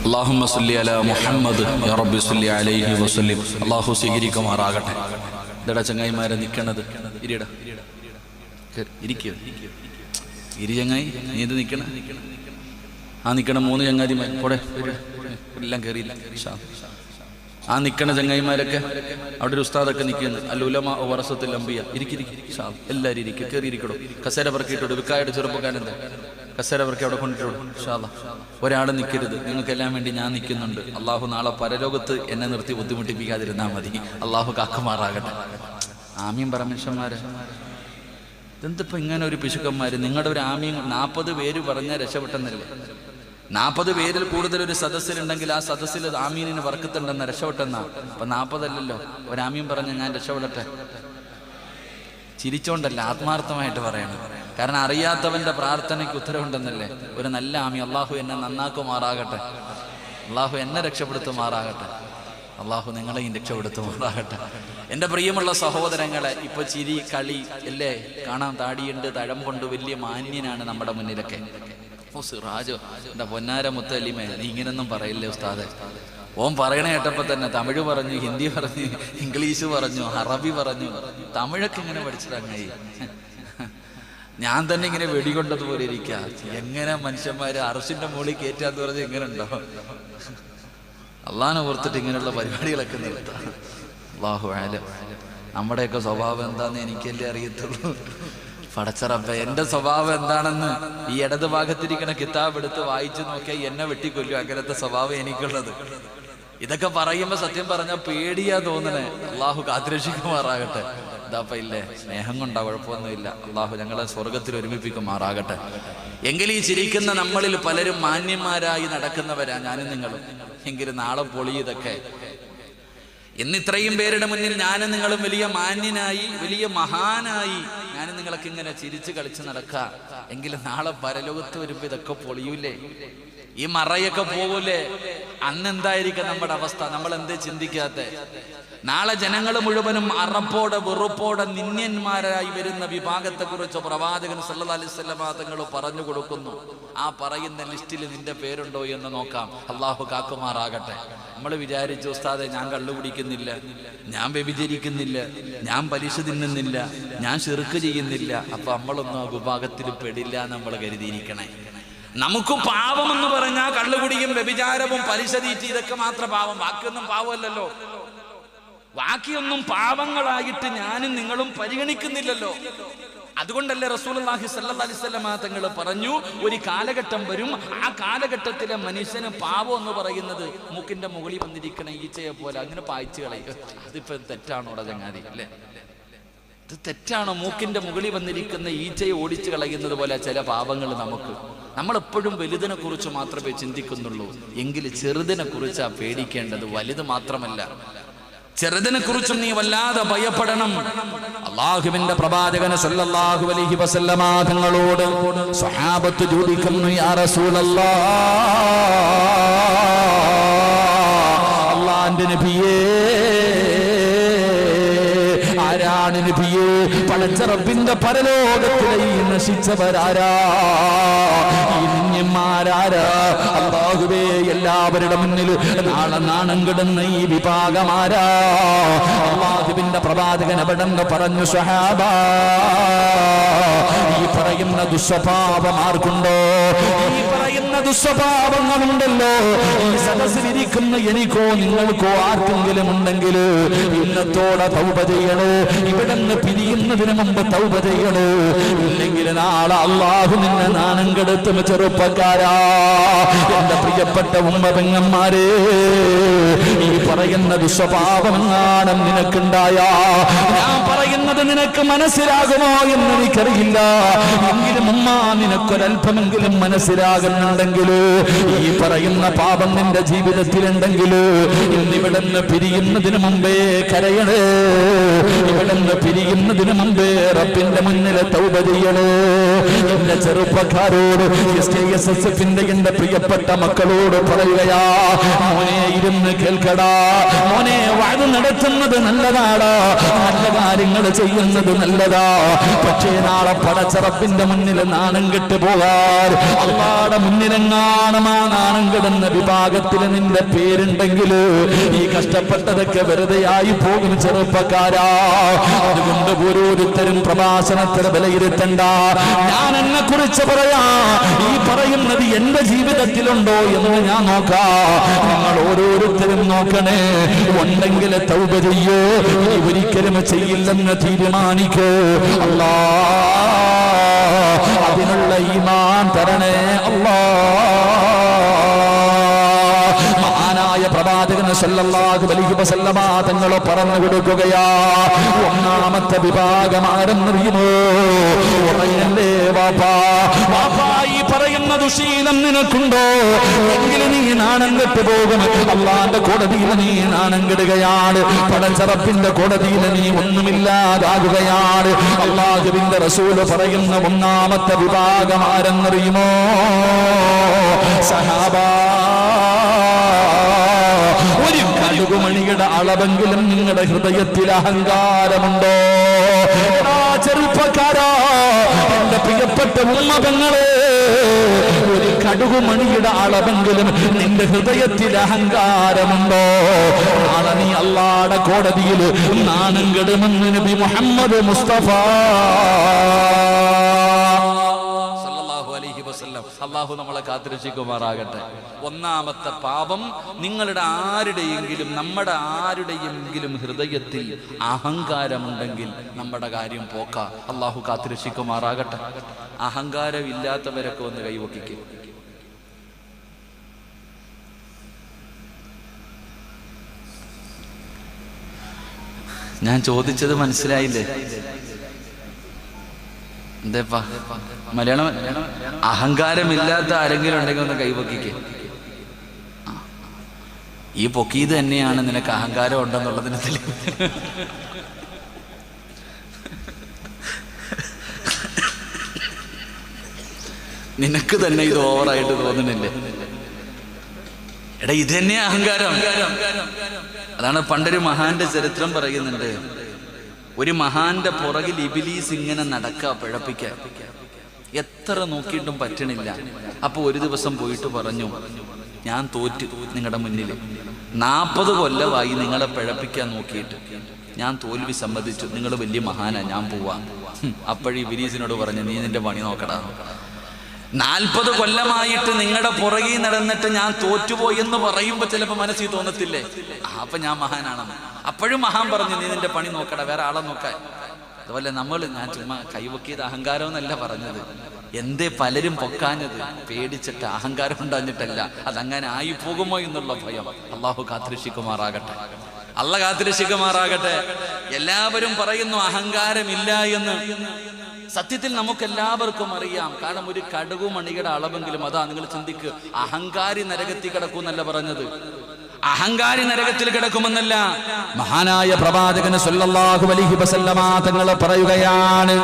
അല്ലാഹുമ്മ സല്ലി അലാ മുഹമ്മദ് യാ റബ്ബി സല്ലി അലൈഹി വസല്ലം. അല്ലാഹു സ്വീകരിക്കുമാറാകട്ടെ. ഇതെടാ ചങ്ങായിമാരെ നിൽക്കണത്, ഇരിയടാ, ഇരിക്കുക, ഇരി ചങ്ങായി, നീ ഇത് നിൽക്കണ, ആ നിൽക്കണ 3 ചങ്ങാതിമാർ പോടെ എല്ലാം കയറിയില്ല. ആ നിൽക്കണ ചങ്ങായിമാരൊക്കെ അവിടെ ഒരു ഉസ്താദൊക്കെ നിൽക്കുന്നു. അൽ ഉലമാ വറസത്തുൽ അംബിയ. ഇരിക്കിരിക്കും, എല്ലാവരും ഇരിക്കുക, കയറിയിരിക്കടോ. കസേര പറക്കിയിട്ടോട്, വിക്കായുടെ ചെറുപ്പക്കാരൻ്റെ കസേര പറക്കി അവിടെ കൊണ്ടിട്ടോളൂ. ഇൻഷാ അല്ലാഹ് ഒരാൾ നിൽക്കരുത്, നിങ്ങൾക്കെല്ലാം വേണ്ടി ഞാൻ നിൽക്കുന്നുണ്ട്. അള്ളാഹു നാളെ പരലോകത്ത് എന്നെ നിർത്തി ബുദ്ധിമുട്ടിപ്പിക്കാതിരുന്നാൽ മതി. അള്ളാഹു കാക്കുമാറാകട്ടെ. ആമീൻ പറ മനുഷ്യന്മാരെ. ഇതെന്തിപ്പോൾ ഇങ്ങനെ ഒരു പിശുക്കന്മാര്? നിങ്ങളുടെ ഒരു ആമീൻ 40 പേര് പറഞ്ഞാൽ രക്ഷപ്പെട്ടെന്നല്ലേ? 40 പേരിൽ കൂടുതൽ ഒരു സദസ്സിലുണ്ടെങ്കിൽ ആ സദസ്സിൽ ആമീനിന് വർക്കത്തുണ്ടെന്ന രക്ഷപ്പെട്ടെന്നാ. അപ്പൊ 40 അല്ലല്ലോ. ഒരാമീൻ പറഞ്ഞ ഞാൻ രക്ഷപ്പെടട്ടെ. ചിരിച്ചോണ്ടല്ല, ആത്മാർത്ഥമായിട്ട് പറയണം. കാരണം അറിയാത്തവന്റെ പ്രാർത്ഥനയ്ക്ക് ഉത്തരവുണ്ടെന്നല്ലേ. ഒരു നല്ല ആമി, അള്ളാഹു എന്നെ നന്നാക്കുമാറാകട്ടെ, അള്ളാഹു എന്നെ രക്ഷപ്പെടുത്തുമാറാകട്ടെ, അള്ളാഹു നിങ്ങളെയും രക്ഷപ്പെടുത്തുമാറാകട്ടെ. എൻ്റെ പ്രിയമുള്ള സഹോദരങ്ങളെ, ഇപ്പൊ ചിരി കളി അല്ലേ കാണാൻ, താടിയുണ്ട്, തഴമ്പുണ്ട്, വലിയ മാന്യനാണ് നമ്മുടെ മുന്നിലൊക്കെ. ഓ സിറാജോ, എൻ്റെ പൊന്നാര മുത്തല്ലിമേ, നീ ഇങ്ങനൊന്നും പറയില്ലേ ഉസ്താദെ. ഓൻ പറയണ കേട്ടപ്പോൾ തന്നെ തമിഴ് പറഞ്ഞു, ഹിന്ദി പറഞ്ഞു, ഇംഗ്ലീഷ് പറഞ്ഞു, അറബി പറഞ്ഞു. തമിഴൊക്കെ ഇങ്ങനെ പഠിച്ചിട്ടങ്ങായി. ഞാൻ തന്നെ ഇങ്ങനെ വെടികൊണ്ടതുപോലെ ഇരിക്കുക. എങ്ങനെ മനുഷ്യന്മാര് അറസിന്റെ മുകളിൽ കയറ്റാന്ന് പറഞ്ഞ് എങ്ങനെ ഉണ്ടോ? അള്ളാഹനെ ഓർത്തിട്ട് ഇങ്ങനെയുള്ള പരിപാടികളൊക്കെ നിർത്താം. അല്ലാഹു അഅലം. നമ്മുടെയൊക്കെ സ്വഭാവം എന്താണെന്ന് എനിക്കല്ലേ അറിയത്തുള്ളൂ. പടച്ചറബ്ബേ, എൻ്റെ സ്വഭാവം എന്താണെന്ന് ഈ ഇടത് ഭാഗത്തിരിക്കണ കിതാബ് എടുത്ത് വായിച്ചു നോക്കിയാൽ എന്നെ വെട്ടിക്കൊല്ലും. അങ്ങനത്തെ സ്വഭാവം എനിക്കുള്ളത്. ഇതൊക്കെ പറയുമ്പോൾ സത്യം പറഞ്ഞാൽ പേടിയാ തോന്നണേ. അള്ളാഹു കാത്തുരക്ഷിക്കുമാറാകട്ടെ. ഇതാപ്പ ഇല്ലേ, സ്നേഹം കൊണ്ടാ, കുഴപ്പമൊന്നുമില്ല. അള്ളാഹു ഞങ്ങളെ സ്വർഗത്തിൽ ഒരുമിപ്പിക്കുമാറാകട്ടെ. എങ്കിൽ ഈ ചിരിക്കുന്ന നമ്മളിൽ പലരും മാന്യന്മാരായി നടക്കുന്നവരാ, ഞാനും നിങ്ങളും. എങ്കിലും നാളെ പൊളി ഇതൊക്കെ. ഇന്നിത്രയും പേരുടെ മുന്നിൽ ഞാനും നിങ്ങളും വലിയ മാന്യനായി, വലിയ മഹാനായി ഞാനും നിങ്ങളൊക്കെ ഇങ്ങനെ ചിരിച്ച് കളിച്ച് നടക്കാം. എങ്കിലും നാളെ പരലോകത്ത് വരുമ്പോ ഇതൊക്കെ പൊളിയൂലേ, ഈ മറയൊക്കെ പോകൂലേ? അന്നെന്തായിരിക്കും നമ്മുടെ അവസ്ഥ? നമ്മൾ എന്തേ ചിന്തിക്കാത്ത? നാളെ ജനങ്ങൾ മുഴുവനും അറപ്പോടെ വെറുപ്പോടെ നിന്യന്മാരായി വരുന്ന വിഭാഗത്തെ കുറിച്ച് പ്രവാചകൻ സല്ലല്ലാഹു അലൈഹി വസല്ലം തങ്ങൾ പറഞ്ഞു കൊടുക്കുന്നു. ആ പറയുന്ന ലിസ്റ്റിൽ നിന്റെ പേരുണ്ടോ എന്ന് നോക്കാം. അള്ളാഹു കാക്കുമാറാകട്ടെ. നമ്മൾ വിചാരിച്ചു, ഉസ്താദെ ഞാൻ കള്ളു കുടിക്കുന്നില്ല, ഞാൻ വ്യഭിചരിക്കുന്നില്ല, ഞാൻ പലിശ തിന്നുന്നില്ല, ഞാൻ ശിർക്ക് ചെയ്യുന്നില്ല, അപ്പൊ നമ്മളൊന്നും ആ വിഭാഗത്തിൽ പെടില്ല നമ്മൾ കരുതിയിരിക്കണേ. നമുക്ക് പാവമെന്ന് പറഞ്ഞാൽ കള്ളുകുടിയും വ്യഭിചാരവും പലിശ തീറ്റി ഇതൊക്കെ മാത്രം പാവം, ബാക്കിയൊന്നും പാവമല്ലല്ലോ. ബാക്കിയൊന്നും പാവങ്ങളായിട്ട് ഞാനും നിങ്ങളും പരിഗണിക്കുന്നില്ലല്ലോ. അതുകൊണ്ടല്ലേ റസൂലുള്ളാഹി സ്വല്ലല്ലാഹി അലൈഹി വസല്ലം തങ്ങൾ പറഞ്ഞു, ഒരു കാലഘട്ടം വരും, ആ കാലഘട്ടത്തിലെ മനുഷ്യന് പാവം എന്ന് പറയുന്നത് മൂക്കിന്റെ മുകളിൽ വന്നിരിക്കണ ഈച്ചയെ പോലെ അങ്ങനെ പായിച്ചു കളയും. അതിപ്പോ തെറ്റാണോ ചങ്ങാതി? അല്ലേ, ഇത് തെറ്റാണോ? മൂക്കിന്റെ മുകളിൽ വന്നിരിക്കുന്ന ഈച്ചയെ ഓടിച്ചു കളയുന്നത് പോലെ ചില പാവങ്ങൾ നമുക്ക്. നമ്മളെപ്പോഴും വലുതിനെ കുറിച്ച് മാത്രമേ ചിന്തിക്കുന്നുള്ളൂ. എങ്കിൽ ചെറുതിനെ കുറിച്ചാ പേടിക്കേണ്ടത്, വലുത് മാത്രമല്ല. ചെറുതിനെ കുറിച്ചും നീ വല്ലാതെ ഭയപ്പെടണം. അല്ലാഹുവിന്റെ പ്രവാചകൻ സല്ലല്ലാഹു അലൈഹി വസല്ലമ തങ്ങളോട് സ്വഹാബത്ത് ചോദിക്കുന്നു, യാ റസൂലല്ലാഹ്, അല്ലാഹുവിന്റെ നബിയേ, ആരാണ് നബിയേ? പടച്ച റബ്ബിന്റെ പരലോകത്തിലെ ഈ നശിച്ചവരാരാ? ഈ നിന്യന്മാരാരാ? അല്ലാഹുവേ, എല്ലാവരുടെ മുന്നിൽ നാളെ നാണം കിടുന്ന ഈ വിഭാഗമാരാ? അല്ലാഹുവിന്റെ പ്രവാചകൻ അവിടെന്ന് പറഞ്ഞു, സ്വഹാബാ, ഈ പറയുന്ന ദുസ്വഭാവം ആർക്കുണ്ടോ? ഈ പറയുന്ന ദുസ്വഭാവങ്ങളുണ്ടല്ലോ, ഈ സദസ്സിലിരിക്കുന്ന എനിക്കോ നിങ്ങൾക്കോ ആർക്കെങ്കിലും ഉണ്ടെങ്കിൽ ഇന്നത്തോടെ തൗബ ചെയ്യണോ, ഇവിടുന്ന് പിരിയുന്നതിന് മുമ്പ് തൗബ ചെയ്യണോ, ഇല്ലെങ്കിൽ നാളെ അല്ലാഹു നിന്നെ നാണം കെടുത്തും. ചെറുപ്പക്കാരാ, എന്റെ പ്രിയപ്പെട്ട ഉമ്മ പെങ്ങന്മാരെ, ഈ പറയുന്ന ദുസ്വഭാവമെങ്ങാണ് നിനക്കുണ്ടായ, ഞാൻ പറയുന്നത് നിനക്ക് മനസ്സിലാകുമോ എന്ന് എനിക്കറിയില്ല. എങ്കിലും ഉമ്മ, നിനക്കൊരൽപ്പമെങ്കിലും മനസ്സിലാകുന്നുണ്ടെങ്കിൽ, ഈ പറയുന്ന പാപം നിന്റെ ജീവിതത്തിലുണ്ടെങ്കിൽ ഇന്നിവിടുന്ന് പിരിയുന്നതിന് മുമ്പേ കരയണേ, ഇവിടുന്ന് പിരിയുന്നതിന് മുമ്പേ റബ്ബിന്റെ മുന്നിൽ തൗബ ചെയ്യണേ. എന്റെ ചെറുപ്പക്കാരോട്, SKSSF-ന്റെ എന്റെ പ്രിയപ്പെട്ട മക്കളോട് പറയുകയാ, മോനെ ഇരുന്ന് കേൾക്കടാ, മോനെ വഅദ് നടത്തുന്നത് നല്ലതാടാ, നല്ല കാര്യങ്ങൾ ചെയ്യുന്നത് നല്ലതാ. പക്ഷേ നാളെ പടച്ച റബ്ബിന്റെ മുന്നിൽ നാണം കെട്ടു പോകാൻ, അല്ലാഹുവിന്റെ മുന്നിലെങ്ങാനും ആ നാണം കെടുന്ന വിഭാഗത്തിൽ നിന്റെ പേരുണ്ടെങ്കിൽ ഈ കഷ്ടപ്പെട്ടതൊക്കെ വെറുതെയായി പോകും. ചെറുപ്പക്കാരാ, അതുകൊണ്ട് ഓരോരുത്തരും പ്രഭാഷണത്തിന് വിലയിരുത്തണ്ട. ഞാൻ എന്നെ കുറിച്ച് പറയാ, ഈ പറയുന്നത് എന്റെ ജീവിതത്തിലുണ്ടോ എന്ന് ഞാൻ നോക്കാം. നിങ്ങൾ ഓരോരുത്തരും നോക്കണേ. ഉണ്ടെങ്കിൽ തൗബ ചെയ്യൂ, ഇനി ഒരിക്കലും ചെയ്യില്ലെന്ന് തീരുമാനിക്കൂ. അല്ലാഹ് അതിനുള്ള ഈമാൻ തരണേ അല്ലാഹ്. മഹാനായ പ്രവാചകൻ സല്ലല്ലാഹു അലൈഹി വസല്ലമ തങ്ങൾ പറഞ്ഞു കൊടുക്കുകയാ, ഒന്നാമത്തെ വിഭാഗം ആരെന്നറിയുമോ? ഉറങ്ങല്ലേ വാപ്പാ, വാപ്പാ, ഈ പറയുന്ന ദുശീലം നിനക്കുണ്ടോ? എങ്കിൽ നീ നാണം കെട്ടു പോകും. അല്ലാഹുവിന്റെ കോടതിയിൽ നീ നാണം കെടുകയാണ്. പടച്ച റബ്ബിന്റെ കോടതിയിൽ നീ ഒന്നുമില്ലാതാകുകയാണ്. അല്ലാഹുവിന്റെ റസൂൽ പറയുന്ന ഒന്നാമത്തെ വിഭാഗം ആരെന്നറിയുമോ? സഹാബാ, ഒരു കടുകുമണിയുടെ അളവെങ്കിലും നിങ്ങളുടെ ഹൃദയത്തിൽ അഹങ്കാരമുണ്ടോ? ചെറുപ്പക്കാരാ, എന്റെ പ്രിയപ്പെട്ട ഉമ്മകളെ, ഒരു കടുകുമണിയുടെ അളവെങ്കിലും നിന്റെ ഹൃദയത്തിൽ അഹങ്കാരമുണ്ടോ? നാളെ നീ അല്ലാഹുവിന്റെ കോടതിയിൽ നാണം കെടുമെന്ന് നബി മുഹമ്മദ് മുസ്തഫ അല്ലാഹു നമ്മളെ കാത്തിരക്ഷിക്കുമാറാകട്ടെ. ഒന്നാമത്തെ പാപം, നിങ്ങളുടെ ആരുടെയെങ്കിലും, നമ്മുടെ ആരുടെയെങ്കിലും ഹൃദയത്തിൽ അഹങ്കാരമുണ്ടെങ്കിൽ നമ്മുടെ കാര്യം പോക്ക. അല്ലാഹു കാത്തിരക്ഷിക്കുമാറാകട്ടെ. അഹങ്കാരം ഇല്ലാത്തവരൊക്കെ ഒന്ന് കൈവക്കിക്കും. ഞാൻ ചോദിച്ചത് മനസ്സിലായില്ലേ? എന്തേപ്പാ മലയാളം? അഹങ്കാരമില്ലാത്ത ആരെങ്കിലും ഉണ്ടെങ്കിൽ ഒന്ന് കൈവക്കിക്കേ. ഈ പൊക്കിയത് തന്നെയാണ് നിനക്ക് അഹങ്കാരം ഉണ്ടെന്നുള്ളതിന് തെളിവ്. നിനക്ക് തന്നെ ഇത് ഓവറായിട്ട് തോന്നുന്നില്ലേ? എടാ, ഇത് തന്നെ അഹങ്കാരം. അതാണ് പണ്ടൊരു മഹാന്റെ ചരിത്രം പറയുന്നുണ്ട്. ഒരു മഹാന്റെ പുറകിൽ ഇബിലീസ് ഇങ്ങനെ നടക്കുക, പിഴപ്പിക്കാൻ. എത്ര നോക്കിയിട്ടും പറ്റണില്ല. അപ്പൊ ഒരു ദിവസം പോയിട്ട് പറഞ്ഞു, ഞാൻ തോറ്റു നിങ്ങളുടെ മുന്നിൽ. 40 കൊല്ലമായി നിങ്ങളെ പിഴപ്പിക്കാൻ നോക്കിയിട്ട് ഞാൻ തോൽവി സമ്മതിച്ചു. നിങ്ങൾ വലിയ മഹാനാ, ഞാൻ പോവാ. അപ്പോഴീ ഇബിലീസിനോട് പറഞ്ഞു, നീ നിന്റെ പണി നോക്കടാ. 40 കൊല്ലമായിട്ട് നിങ്ങളുടെ പുറകിൽ നടന്നിട്ട് ഞാൻ തോറ്റുപോയി എന്ന് പറയുമ്പോ ചിലപ്പോ മനസ്സിൽ തോന്നത്തില്ലേ, അപ്പൊ ഞാൻ മഹാനാണെന്ന്. അപ്പോഴും മഹാൻ പറഞ്ഞു, നീ നിന്റെ പണി നോക്കടാ, വേറെ ആളെ നോക്കാൻ. അതുപോലെ ഞാൻ ചുമ്മാ കൈവക്കിയത് അഹങ്കാരം എന്നല്ല പറഞ്ഞത്. എന്തേ പലരും പൊക്കാഞ്ഞത്? പേടിച്ചിട്ട്, അഹങ്കാരം ഉണ്ടാഞ്ഞിട്ടല്ല. അതങ്ങനെ ആയി പോകുമോ എന്നുള്ള ഭയം. അള്ളാഹു കാത്തിരക്ഷിക്കുമാറാകട്ടെ. അള്ളാഹ് കാത്തിരക്ഷിക്കുമാറാകട്ടെ. എല്ലാവരും പറയുന്നു അഹങ്കാരമില്ല എന്ന്. സത്യത്തിൽ നമുക്ക് എല്ലാവർക്കും അറിയാം. കാരണം ഒരു കടുകുമണിയുടെ അളവെങ്കിലും, അതാ നിങ്ങൾ ചിന്തിക്കുക, അഹങ്കാരി നരകത്തിൽ കിടക്കൂന്നല്ല പറഞ്ഞത്. അഹങ്കാരി നരകത്തിൽ കിടക്കുമെന്നല്ല. മഹാനായ പ്രവാചകന് സല്ലല്ലാഹു അലൈഹി വസല്ലമ തങ്ങൾ പറയുകയാണ്,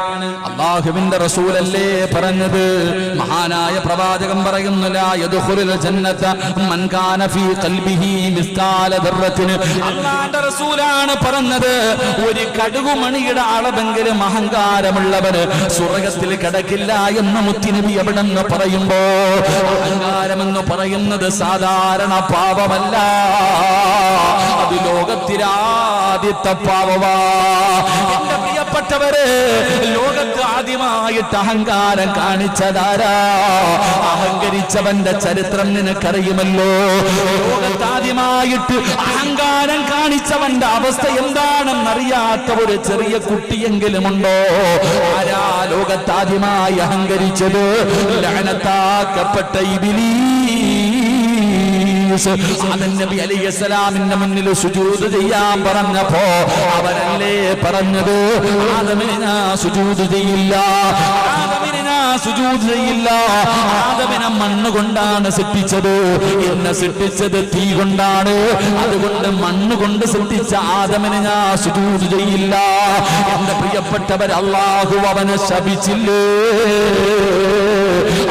അല്ലാഹുവിന്റെ റസൂലല്ലേ പറഞ്ഞത്. മഹാനായ പ്രവാചകൻ പറയുന്നു, ലാ യദ്ഖുലുൽ ജന്നത മൻ കാന ഫീ ഖൽബിഹി മിസ്കാല ദർറത്തിൻ. അല്ലാഹുവിന്റെ റസൂലാണ് പറഞ്ഞത്, ഒരു കടുകുമണിയുടെ അളവെങ്കിലും അഹങ്കാരമുള്ളവന് സ്വർഗ്ഗത്തിൽ കിടക്കില്ല എന്ന് മുത്തുനബി എവിടെന്ന് പറയുമ്പോ, അഹങ്കാരമെന്ന് പറയുന്നത് സാധാരണ പാപമല്ല, അത് ലോകത്തിലെ ആദ്യത്തെ പാപമാ. എന്റെ പ്രിയപ്പെട്ടവരെ, ലോകത്ത് ആദ്യമായിട്ട് അഹങ്കാരം കാണിച്ചതാരാ? അഹങ്കരിച്ചവന്റെ ചരിത്രം നിനക്കറിയുമല്ലോ. ലോകത്ത് ആദ്യമായിട്ട് അഹങ്കാരം കാണിച്ചവന്റെ അവസ്ഥ എന്താണെന്നറിയാത്ത ഒരു ചെറിയ കുട്ടിയെങ്കിലും ഉണ്ടോ? ആരാ ലോകത്ത് ആദ്യമായി അഹങ്കരിച്ചത്? ലഅനത്താക്കപ്പെട്ട ഇബ്ലീസ്. ആദം നബി അലൈഹിസ്സലാമിന്റെ മുന്നിൽ സുജൂദ് ചെയ്യാൻ പറഞ്ഞപ്പോ അവരല്ലേ പറഞ്ഞത്, ആദമിനെ ഞാൻ സുജൂദ് ചെയ്യില്ല, ആദമിനെ ഞാൻ സുജൂദ് ചെയ്യില്ല. ആദമിനെ മണ്ണ് കൊണ്ടാണ് സൃഷ്ടിച്ചത്, എന്നെ സൃഷ്ടിച്ചത് തീ കൊണ്ടാണ്, അതുകൊണ്ട് മണ്ണ് കൊണ്ട് സൃഷ്ടിച്ച ആദമിനെ ഞാൻ സുജൂദ് ചെയ്യില്ല. എന്റെ പ്രിയപ്പെട്ടവർ, അല്ലാഹു അവനെ ശപിച്ചില്ലേ?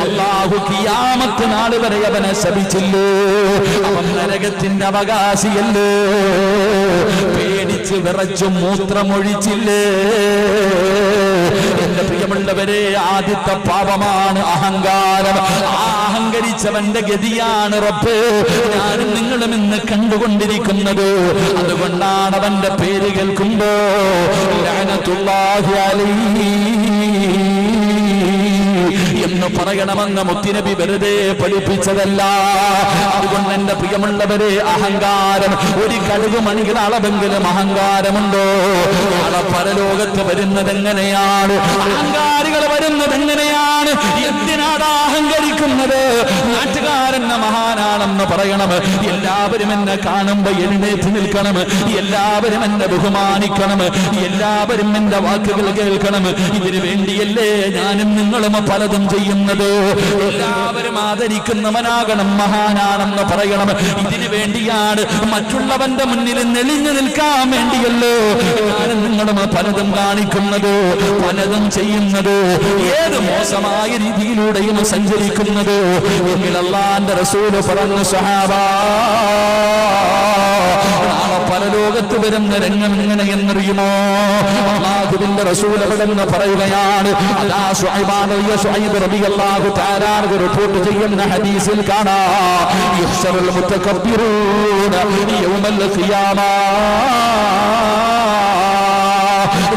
അല്ലാഹു ഖിയാമത്ത് നാൾ വരെ അവനെ ശപിച്ചില്ലേ? അവൻ നരകത്തിന്റെ അവകാശിയല്ലേ? പേടിച്ച് വിറച്ചു മൂത്രമൊഴിച്ചില്ലേ? എന്റെ പ്രിയമുള്ളവരെ, ആദ്യത്തെ പാപമാണ് അഹങ്കാരം. അഹങ്കരിച്ചവന്റെ ഗതിയാണ് റബ്ബേ ഞാനും നിങ്ങളും ഇന്ന് കണ്ടുകൊണ്ടിരിക്കുന്നത്. അതുകൊണ്ടാണ് അവന്റെ പേര് കേൾക്കുമ്പോ ലഅനത്തുല്ലാഹി അലൈഹി എന്ന് പറയണമെന്ന് മുത്തുനബി വെറുതെ പഠിപ്പിച്ചതല്ല. അതുകൊണ്ട് എന്റെ പ്രിയമുള്ളവരെ, അഹങ്കാരം ഒരു കടുകുമണിയുടെ അളവെങ്കിലും അഹങ്കാരമുണ്ടോ? നാളെ പരലോകത്ത് വരുന്നത് എങ്ങനെയാണ്? അഹങ്കാരികൾ വരുന്നത് എങ്ങനെയാണ്? എന്തിനാണ് അഹങ്കരിക്കുന്നത്? നാട്ടുകാരെന്ന മഹാനാണെന്ന് പറയണം, എല്ലാവരും എന്നെ കാണുമ്പോ എഴുന്നേറ്റ് നിൽക്കണം, എല്ലാവരും എന്നെ ബഹുമാനിക്കണം, എല്ലാവരും എന്റെ വാക്കുകൾ കേൾക്കണം. ഇതിനു വേണ്ടിയല്ലേ ഞാനും നിങ്ങളും പലതും ചെയ്യുന്നത്. എല്ലാവരും ആദരിക്കുന്നവനാകണം, മഹാനാണെന്ന് പറയണം. ഇതിനു വേണ്ടിയാണ്, മറ്റുള്ളവന്റെ മുന്നിൽ നെളിഞ്ഞു നിൽക്കാൻ വേണ്ടിയല്ലോ ഞാനും നിങ്ങളും പലതും കാണിക്കുന്നത്, പലതും ചെയ്യുന്നത്, ഏത് മോശമായ രീതിയിലൂടെയും സഞ്ചരിക്കുന്നത്. എങ്കിൽ അല്ലാഹുവിന്റെ റസൂൽ പറഞ്ഞു, സഹാബാ, നാളെ പരലോകത്ത് വരുന്ന രംഗം എങ്ങനെയെന്നറിയുമോ? അല്ലാഹുവിന്റെ റസൂൽ എവിടെന്ന് പറയുകയാണ്, അതാ ശുഐബ് റളിയല്ലാഹു തആല റിപ്പോർട്ട് ചെയ്യുന്ന ഹദീസിൽ കാണാം, യുഹ്ശറുൽ മുതകബ്ബിറൂന യൗമൽ ഖിയാമ.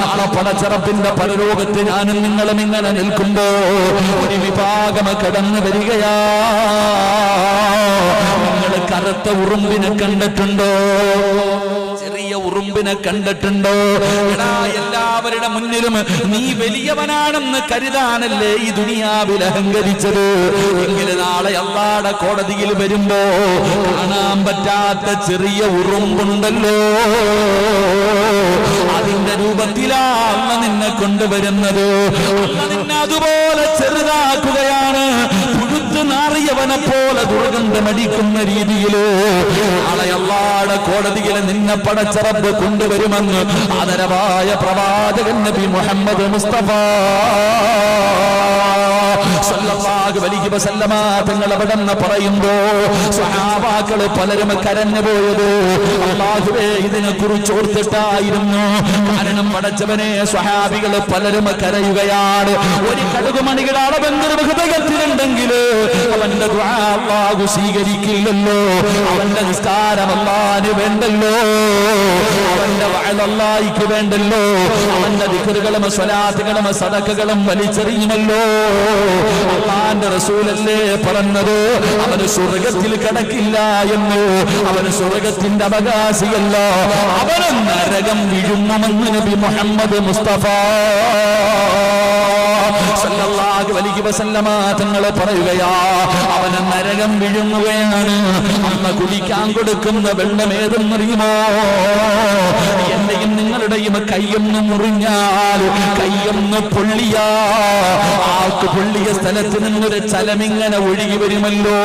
നാളെ പടച്ചറപ്പിന്റെ പരലോകത്ത് ഞാനും നിങ്ങളും ഇങ്ങനെ നിൽക്കുമ്പോ ഒരു വിഭാഗം കടന്നു വരികയാ. നിങ്ങൾ കറുത്ത ഉറുമ്പിനെ കണ്ടിട്ടുണ്ടോ? ചെറിയ ഉറുമ്പിനെ കണ്ടിട്ടുണ്ടോ? എടാ, എല്ലാവരുടെ മുന്നിലും നീ വലിയവനാണെന്ന് കരുതാനല്ലേ ഈ ദുനിയാവിൽ അഹങ്കരിച്ചത്. എങ്കിൽ നാളെ അല്ലാഹുവിന്റെ കോടതിയിൽ വരുമ്പോ കാണാൻ പറ്റാത്ത ചെറിയ ഉറുമ്പുണ്ടല്ലോ, അതിന്റെ രൂപത്തിലാണ് നിന്നെ കൊണ്ടുവരുന്നത്. നിന്നെ അതുപോലെ ചെറുതാക്കുകയാണ്, പുഴുത്ത് നാറിയവനെ പോലെ ദുർഗന്ധമടിക്കുന്ന രീതിയില് നാളെ അല്ലാഹുവിന്റെ കോടതിയിൽ നിന്നെ പടച്ച റബ്ബ് കൊണ്ടുവരുമെന്ന് ആദരവായ പ്രവാചകൻ നബി മുഹമ്മദ് മുസ്തഫ സല്ലല്ലാഹു അലൈഹി വസല്ലമ തങ്ങൾ അവിടെന്ന് പറയുമ്പോ സ്വഹാബാക്കള് പലരും കരഞ്ഞു പോയത് അല്ലാഹുവേ ഇതിനെ കുറിച്ച് ഓർത്തിട്ടായിരുന്നു. കാരണം പടച്ചവനെ, സ്വഹാബികള് പലരും കരയുകയാണ്. ഒരു കടുകുമണിയുടെ അളവെങ്കിലും ഹൃദയത്തിലുണ്ടെങ്കിൽ അവന്റെ ദുആ അല്ലാഹു സ്വീകരിക്കില്ലല്ലോ, അവന്റെ നിസ്കാരം അല്ലാഹുവിന് വേണ്ടല്ലോ, അവന്റെ വഅദ് അല്ലാഹുവിന് വേണ്ടല്ലോ, അവന്റെ ദിക്റുകളും സ്വലാത്തുകളും സദഖകളും വലിച്ചെറിയുമല്ലോ. അല്ലാഹുവിന്റെ റസൂലല്ലേ പറഞ്ഞത്, അവന് സ്വർഗ്ഗത്തിൽ കടക്കില്ല എന്ന്. അവന് സ്വർഗ്ഗത്തിന്റെ അവകാശിയല്ല, അവന് നരകം വിഴുങ്ങുമെന്ന് നബി മുഹമ്മദ് മുസ്തഫ സല്ലല്ലാഹു സല്ലല്ലാഹു അലൈഹി വസല്ലമ തങ്ങൾ പറയുകയാ, അവനെ നരകം വിഴുങ്ങുകയാണ്. അന്ന് കുടിക്കാൻ കൊടുക്കുന്ന വെള്ളം ഏതെന്നറിയുമോ? എന്റെയും നിങ്ങളുടെയും കയ്യൊന്ന് മുറിഞ്ഞാൽ, കയ്യൊന്ന് പൊള്ളിയാ, ആൾക്ക് പൊള്ളിയ സ്ഥലത്ത് നിന്നൊരു ചലമിങ്ങനെ ഒഴുകി വരുമല്ലോ.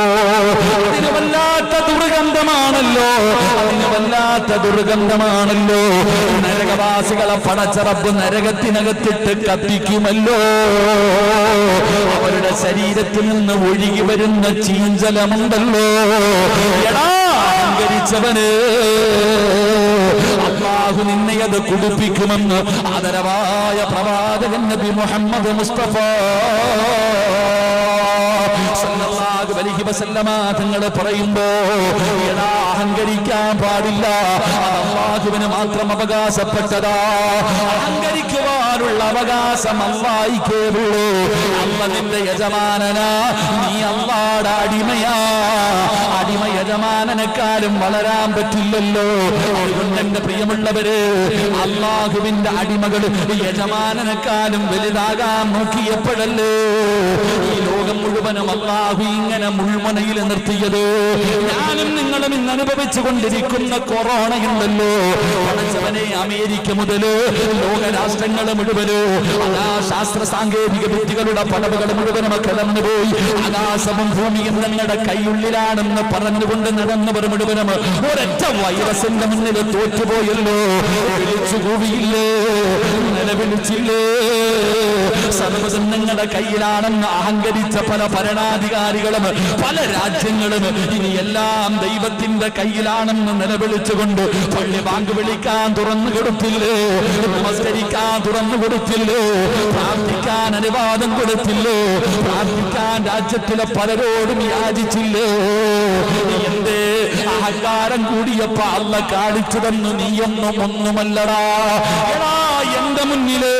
അതിന് വല്ലാത്ത ദുർഗന്ധമാണല്ലോ, അതിന് വല്ലാത്ത ദുർഗന്ധമാണല്ലോ. നരകവാസികളെ പടച്ച റബ്ബ് നരകത്തിനകത്തിട്ട് കത്തിക്കുമല്ലോ. അവരുടെ ശരീരത്തിൽ നിന്ന് ഒഴുകി വരുന്ന ചീഞ്ചലമുണ്ടല്ലോ. എടാ അഹങ്കരിച്ചവന്, അല്ലാഹു നിന്നെ അത് കുടിപ്പിക്കുമെന്ന് ആദരവായ പ്രവാചകൻ നബി മുഹമ്മദ് മുസ്തഫ സല്ലല്ലാഹു അലൈഹി വസല്ലമ തങ്ങൾ പറയുമ്പോ, എടാ അഹങ്കരിക്കാൻ പാടില്ല, അല്ലാഹുവിന് മാത്രം അവകാശപ്പെട്ടതാ. അഹങ്കരിക്കുവാനുള്ള അവകാശം അല്ലാഹുവിനേ ഉള്ളൂ. അല്ലാഹു നിന്റെ യജമാനനാ, നീ അല്ലാഹുവിന്റെ അടിമയാ. അടിമ യജമാനനെക്കാളും വളരാൻ പറ്റില്ലല്ലോ. അതുകൊണ്ട് എന്റെ പ്രിയമുള്ളവര്, അല്ലാഹുവിന്റെ അടിമകൾ യജമാനനെക്കാളും വലുതാകാൻ നോക്കിയപ്പോഴല്ലേ ഈ ലോകം മുഴുവനും അല്ലാഹു ഇങ്ങനെ മുൾമുനയിൽ നിർത്തിയത്. ഞാനും നിങ്ങളും ഇന്ന് അനുഭവിച്ചു കൊണ്ടിരിക്കുന്ന കൊറോണയുണ്ടല്ലോ, പടച്ചവനെ, അമേരിക്ക മുതല് ലോകരാഷ്ട്രങ്ങൾ മുഴുവനോ അതാ ശാസ്ത്ര സാങ്കേതിക വിദ്യകളുടെ പടവുകൾ മുഴുവനും കടന്നുപോയി. ആകാശവും ഭൂമിയും ഞങ്ങളുടെ കൈയുള്ളിലാണെന്ന് പറഞ്ഞുകൊണ്ട് നടന്നവർ മുഴുവനും ഒരൊറ്റ വൈറസിന്റെ മുന്നിൽ തോറ്റുപോയല്ലോ. വിളിച്ചു കൂവിയില്ലേ, നിലവിളിച്ചില്ലേ? സർവ്വതും ഞങ്ങളുടെ കയ്യിലാണെന്ന് അഹങ്കരിച്ച പല ഭരണാധികാരികളും പല രാജ്യങ്ങളും ഇനി എല്ലാം ദൈവത്തിന്റെ കയ്യിലാണെന്ന് നിലവിളിച്ചുകൊണ്ട് പള്ളി ബാങ്ക് വിളിക്കാൻ തുറന്നു കൊടുത്തില്ലേ, നമസ്കരിക്കാൻ തുറന്നു കൊടുത്തില്ലേ, പ്രാർത്ഥിക്കാൻ അനുവാദം കൊടുത്തില്ലേ, പ്രാർത്ഥിക്കാൻ രാജ്യത്തിലെ പലരോടും യാചിച്ചില്ലേ? എന്തേ അഹങ്കാരം കൂടിയപ്പോ അല്ലാഹു കാണിച്ചു തന്നു, നീയൊന്നും ഒന്നുമല്ലടാ. എടാ എന്റെ മുന്നില്